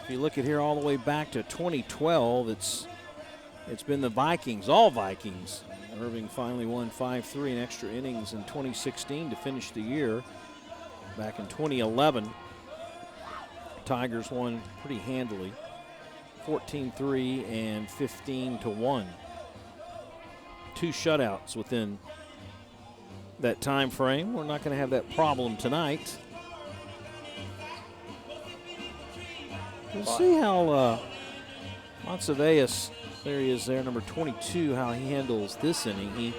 if you look at here all the way back to 2012, it's been the Vikings, all Vikings. Irving finally won 5-3 in extra innings in 2016 to finish the year. Back in 2011, Tigers won pretty handily, 14-3 and 15-1. 2 shutouts within that time frame. We're not going to have that problem tonight. We'll see how Monteveus, there he is there, number 22, how he handles this inning. He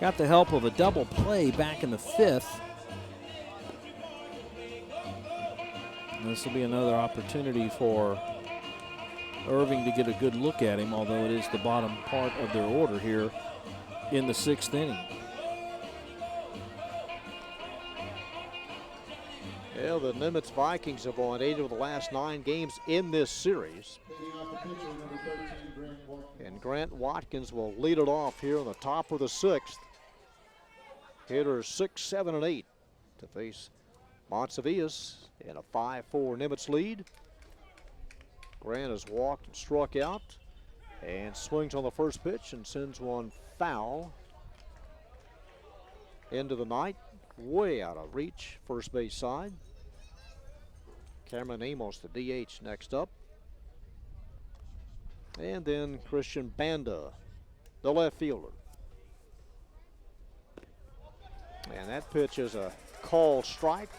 got the help of a double play back in the 5th. And this will be another opportunity for Irving to get a good look at him, although it is the bottom part of their order here in the 6th inning. Yeah, the Nimitz Vikings have won 8 of the last 9 games in this series. And Grant Watkins will lead it off here on the top of the 6th. Hitters 6, 7, and 8 to face Monteveus in a 5-4 Nimitz lead. Grant has walked and struck out and swings on the first pitch and sends one foul into the night, way out of reach, first base side. Cameron Amos, the DH, next up. And then Christian Banda, the left fielder. And that pitch is a called strike.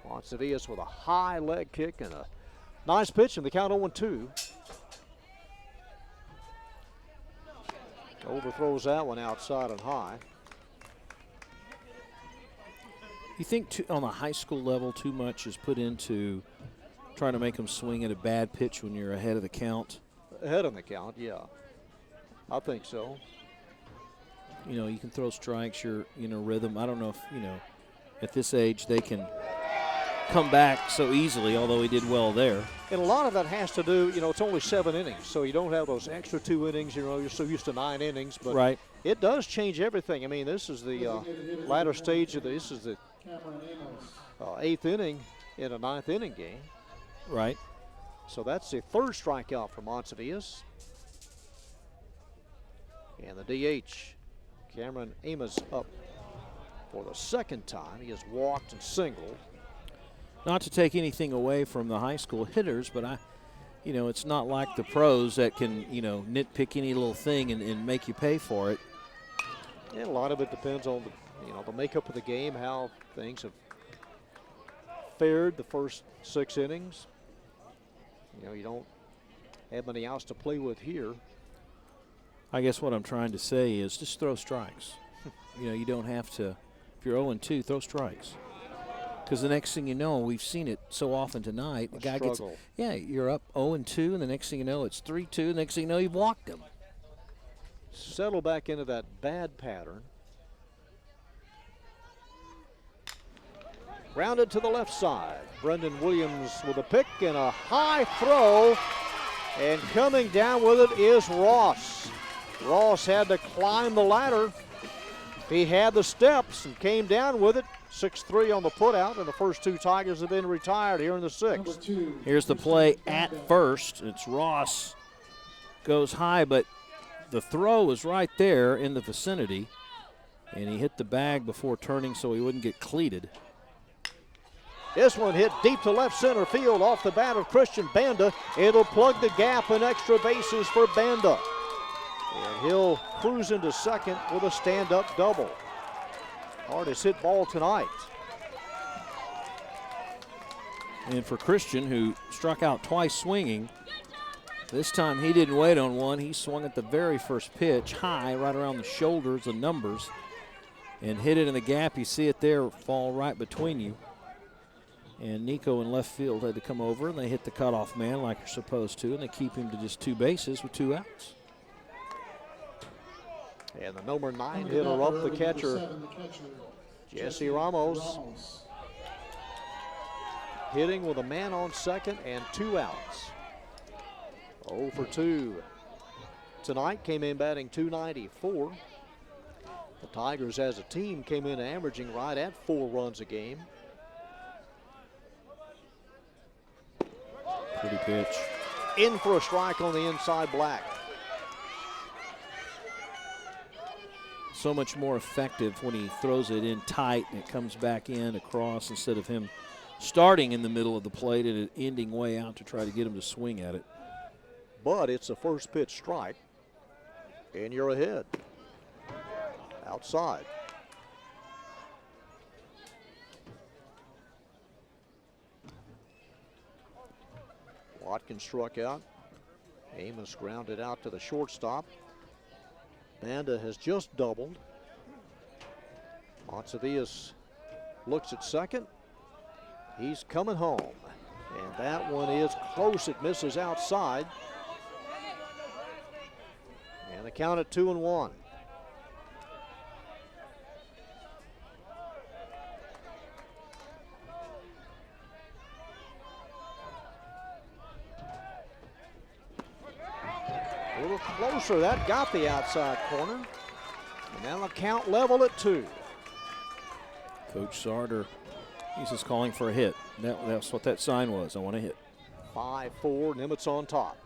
Monteveus with a high leg kick and a nice pitch, and the count 0-2. Overthrows that one outside and high. You think on the high school level too much is put into trying to make them swing at a bad pitch when you're ahead of the count? Ahead of the count, yeah. I think so. You know, you can throw strikes, you're in a rhythm. I don't know if, at this age they can come back so easily, although he did well there. And a lot of that has to do, it's only 7 innings, so you don't have those extra 2 innings. You're so used to 9 innings, but right. It does change everything. I mean, this is the latter stage of this. Is the 8th inning in a 9th inning game. Right. So that's the 3rd strikeout for Monteveus. And the DH, Cameron Amos, up for the 2nd time. He has walked and singled. Not to take anything away from the high school hitters, but it's not like the pros that can, nitpick any little thing and make you pay for it. And a lot of it depends on the makeup of the game, how things have fared the first 6 innings. You don't have many outs to play with here. I guess what I'm trying to say is just throw strikes. You don't have to, if you're 0-2, throw strikes. Because the next thing you know, we've seen it so often tonight. The guy gets, you're up 0-2, and the next thing you know, it's 3-2. The next thing you know, you've walked him. Settle back into that bad pattern. Grounded to the left side. Brendan Williams with a pick and a high throw. And coming down with it is Ross. Ross had to climb the ladder. He had the steps and came down with it. 6-3 on the putout, and the first 2 Tigers have been retired here in the 6th. Here's the play at first. It's Ross. Goes high, but the throw is right there in the vicinity. And he hit the bag before turning so he wouldn't get cleated. This one hit deep to left center field off the bat of Christian Banda. It'll plug the gap in extra bases for Banda. And he'll cruise into second with a stand-up double. Hardest hit ball tonight. And for Christian, who struck out twice swinging, this time he didn't wait on one. He swung at the very first pitch, high, right around the shoulders, the numbers. and hit it in the gap. You see it there fall right between you. And Nico in left field had to come over, and they hit the cutoff man like you're supposed to, and they keep him to just 2 bases with 2 outs. And the number 9 hitter up, the catcher, Jesse Ramos. Hitting with a man on second and 2 outs. 0 for 2. Tonight came in batting .294. The Tigers as a team came in averaging right at 4 runs a game. Pretty pitch. In for a strike on the inside, Black. So much more effective when he throws it in tight and it comes back in across instead of him starting in the middle of the plate and ending way out to try to get him to swing at it. But it's a first pitch strike, and you're ahead. Outside. Watkins struck out. Amos grounded out to the shortstop. Banda has just doubled. Montsevias looks at second. He's coming home. And that one is close. It misses outside. And the count at 2-1. A little closer. That got the outside corner. And now the count level at 2. Coach Sarter, he's just calling for a hit. That's what that sign was. I want to hit. 5-4, Nimitz on top.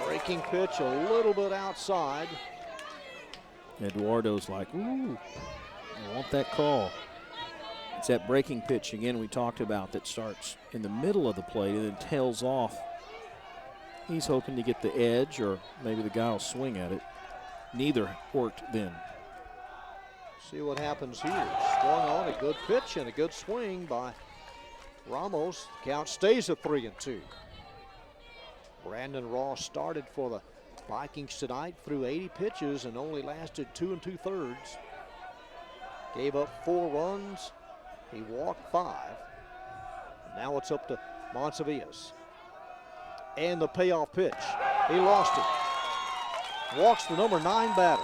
Breaking pitch a little bit outside. Eduardo's like, ooh, I want that call. It's that breaking pitch again we talked about that starts in the middle of the plate and then tails off. He's hoping to get the edge, or maybe the guy will swing at it. Neither worked then. See what happens here. Swung on, a good pitch and a good swing by Ramos. Count stays at 3-2. Brandon Ross started for the Vikings tonight, threw 80 pitches and only lasted 2 2/3. Gave up 4 runs. He walked 5. Now it's up to Montsevias. And the payoff pitch. He lost it. Walks the number 9 batter.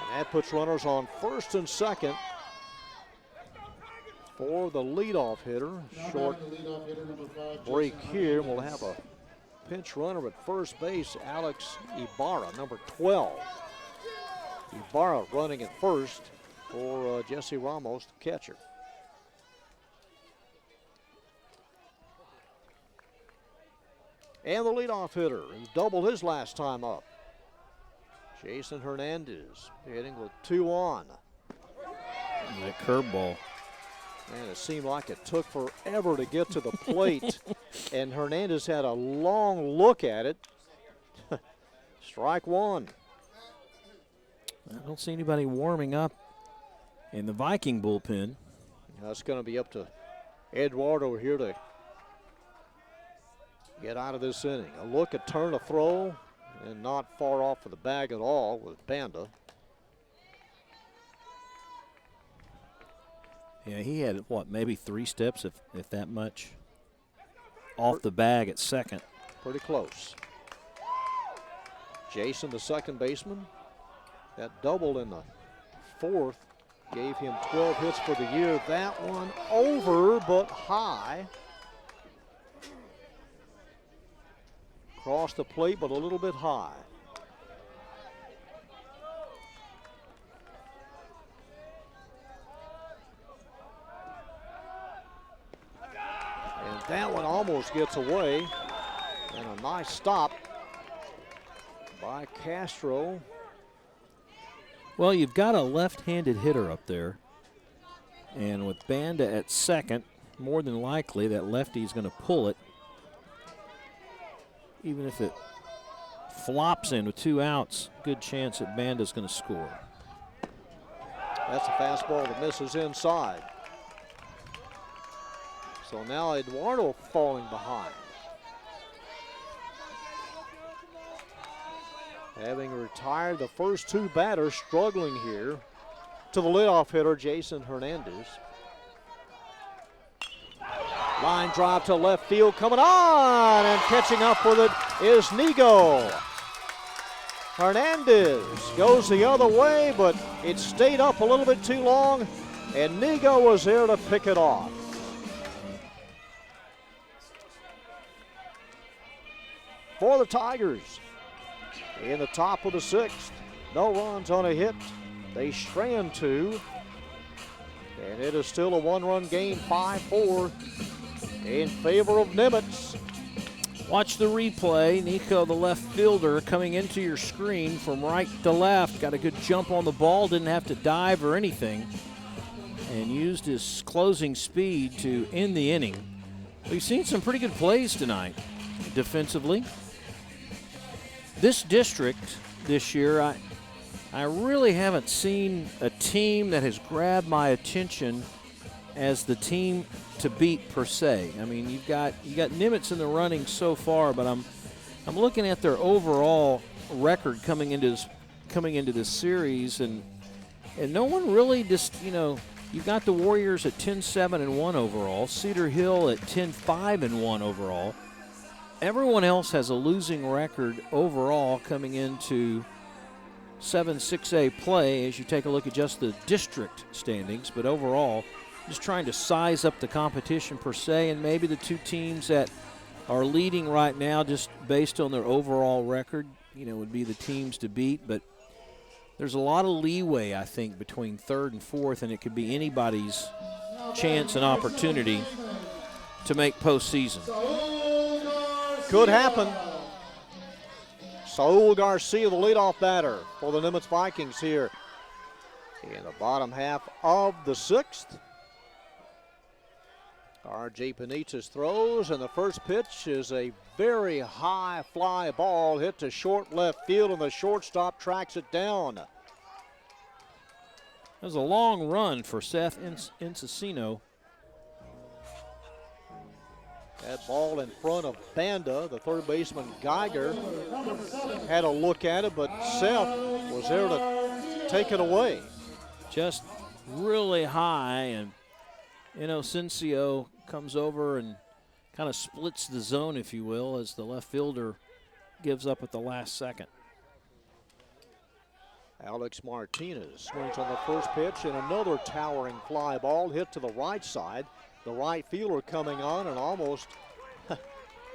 And that puts runners on first and second for the leadoff hitter. Short break here. We'll have a pinch runner at first base, Alex Ibarra, number 12. Ibarra running at first for Jesse Ramos, the catcher. And the leadoff hitter, who doubled his last time up, Jason Hernandez, hitting with 2 on. And that curveball. Man, it seemed like it took forever to get to the plate, and Hernandez had a long look at it. Strike 1. I don't see anybody warming up in the Viking bullpen. That's going to be up to Eduardo here to get out of this inning. A look, a turn, a throw, and not far off of the bag at all with Banda. Yeah, he had, what, maybe 3 steps, if that much, off the bag at second. Pretty close. Jason, the second baseman, that double in the 4th gave him 12 hits for the year. That one over, but high. Across the plate, but a little bit high. And that one almost gets away. And a nice stop by Castro. Well, you've got a left-handed hitter up there. And with Banda at second, more than likely that lefty's going to pull it. Even if it flops in with 2 outs, good chance that Banda's going to score. That's a fastball that misses inside. So now Eduardo falling behind. having retired the first two batters, struggling here, to the leadoff hitter, Jason Hernandez. Line drive to left field, coming on, and catching up with it is Nigo. Hernandez goes the other way, but it stayed up a little bit too long, and Nigo was there to pick it off. For the Tigers, in the top of the sixth, no runs on a hit. They strand two, and it is still a one-run game, 5-4 in favor of Nimitz. Watch the replay. Nico, the left fielder, coming into your screen from right to left. Got a good jump on the ball, didn't have to dive or anything, and used his closing speed to end the inning. We've seen some pretty good plays tonight defensively. This district this year, I really haven't seen a team that has grabbed my attention as the team to beat per se. I mean, you got Nimitz in the running so far, but I'm looking at their overall record coming into this series, and no one really just, you've got the Warriors at 10-7-1 overall, Cedar Hill at 10-5-1 overall. Everyone else has a losing record overall coming into 7-6A play as you take a look at just the district standings, but overall, just trying to size up the competition per se, and maybe the two teams that are leading right now just based on their overall record, would be the teams to beat. But there's a lot of leeway, I think, between third and fourth, and it could be anybody's chance and opportunity to make postseason. Could happen. Saul Garcia, the leadoff batter for the Nimitz Vikings here in the bottom half of the sixth. R.J. Benitez throws, and the first pitch is a very high fly ball hit to short left field, and the shortstop tracks it down. That was a long run for Seth Encicino. That ball in front of Banda, the third baseman Geiger had a look at it, but Seth was there to take it away. Just really high, and Inocencio comes over and kind of splits the zone, if you will, as the left fielder gives up at the last second. Alex Martinez swings on the first pitch, and another towering fly ball hit to the right side. The right fielder coming on, and almost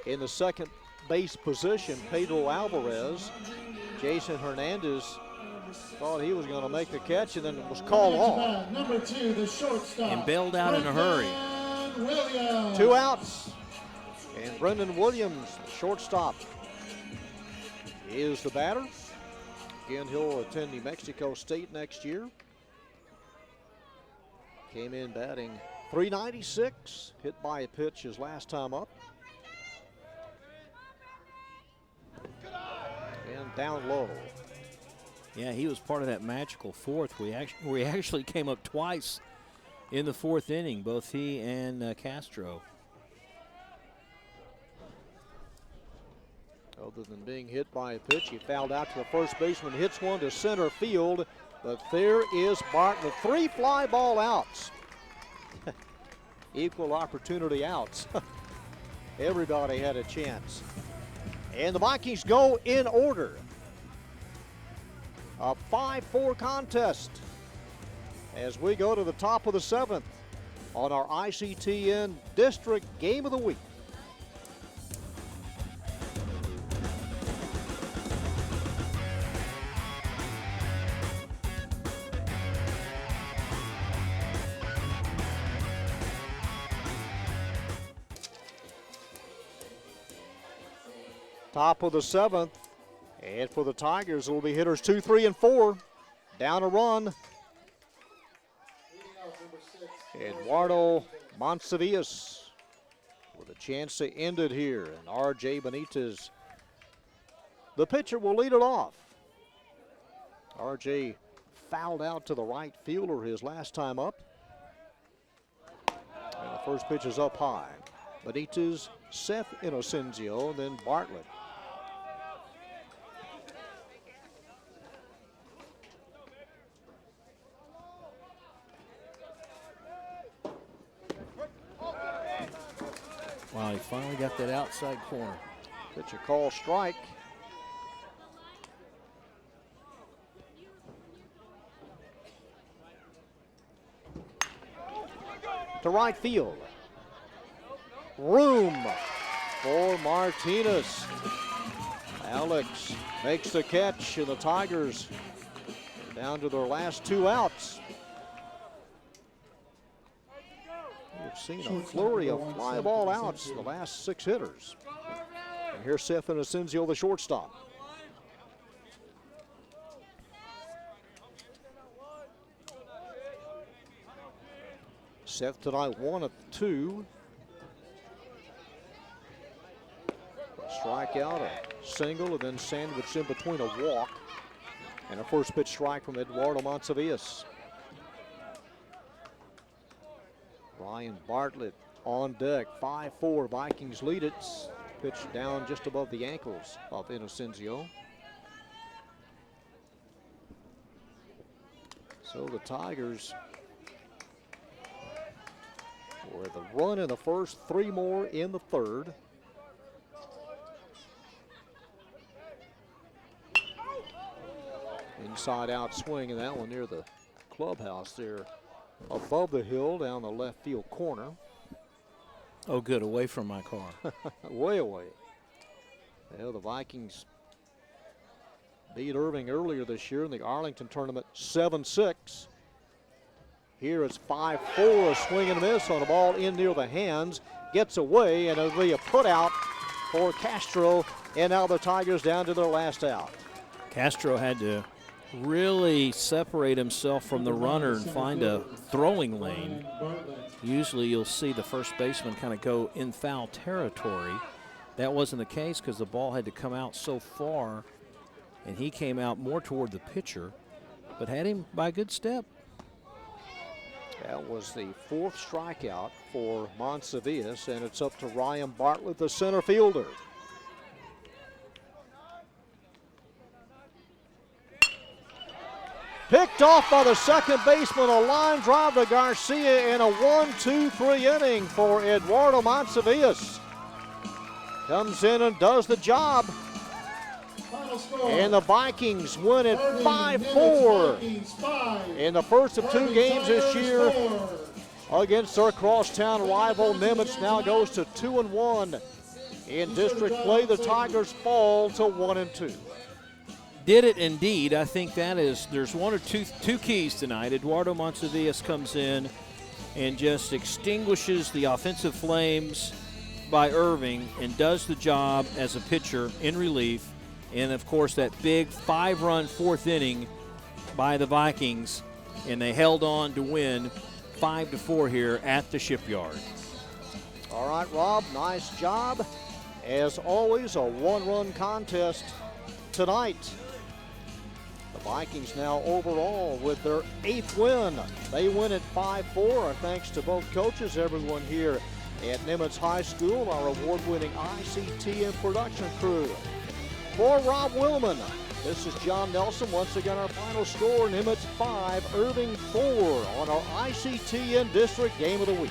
in the second base position, Pedro Alvarez. Jason Hernandez thought he was going to make the catch, and then it was called off. Number 2, the shortstop. And bailed out in a hurry. Williams. 2 outs. And Brendan Williams, the shortstop, is the batter. Again, he'll attend New Mexico State next year. Came in batting .396, hit by a pitch his last time up. And down low. Yeah, he was part of that magical fourth. We actually came up twice in the fourth inning, both he and Castro. Other than being hit by a pitch, he fouled out to the first baseman, hits one to center field, but there is Bartlett. 3 fly ball outs. Equal opportunity outs. Everybody had a chance. And the Vikings go in order. A 5-4 contest as we go to the top of the 7th on our ICTN District Game of the Week. Top of the 7th, and for the Tigers, it will be hitters 2, 3, and 4. Down a run. Eduardo Monsivius with a chance to end it here, and R.J. Benitez, the pitcher, will lead it off. R.J. fouled out to the right fielder his last time up. And the first pitch is up high. Benitez, Seth Inocencio, and then Bartlett. Wow, he finally got that outside corner. Pitch a call strike. To right field. Room for Martinez. Alex makes the catch, and the Tigers are down to their last 2 outs. We've seen a flurry of fly ball outs the last 6 hitters. And here's Seth Inocencio, the shortstop. Seth tonight 1 of 2. Strikeout, a single, and then sandwiched in between a walk and a first pitch strike from Eduardo Montevious. Ryan Bartlett on deck. 5-4, Vikings lead it. Pitch down just above the ankles of Inocencio. So the Tigers, with a run in the first, 3 more in the third. Inside out swing, and that one near the clubhouse there above the hill down the left field corner. Oh, good, away from my car. Way away. Well, the Vikings beat Irving earlier this year in the Arlington tournament 7-6. Here it's 5-4, a swing and a miss on a ball in near the hands. Gets away, and it'll be a put out for Castro, and now the Tigers down to their last out. Castro had to really separate himself from the runner and find a throwing lane. Usually you'll see the first baseman kind of go in foul territory. That wasn't the case because the ball had to come out so far, and he came out more toward the pitcher, but had him by a good step. That was the 4th strikeout for Montevious, and it's up to Ryan Bartlett, the center fielder. Picked off by the second baseman, a line drive to Garcia in a 1-2-3 inning for Eduardo Montevious. Comes in and does the job. And the Vikings win it 5-4 in the first of 2 games this year against their crosstown rival. Nimitz now goes to 2-1 in district play. The Tigers fall to 1-2. Did it indeed. I think that is, there's 1 or 2 keys tonight. Eduardo Montevious comes in and just extinguishes the offensive flames by Irving and does the job as a pitcher in relief. And of course that big 5-run 4th inning by the Vikings, and they held on to win 5-4 here at the Shipyard. All right, Rob, nice job. As always, a 1-run contest tonight. The Vikings now overall with their 8th win. They win at 5-4. Our thanks to both coaches, everyone here at Nimitz High School, our award-winning ICTN production crew. For Rob Willman, this is John Nelson. Once again, our final score, Nimitz 5, Irving 4 on our ICTN District Game of the Week.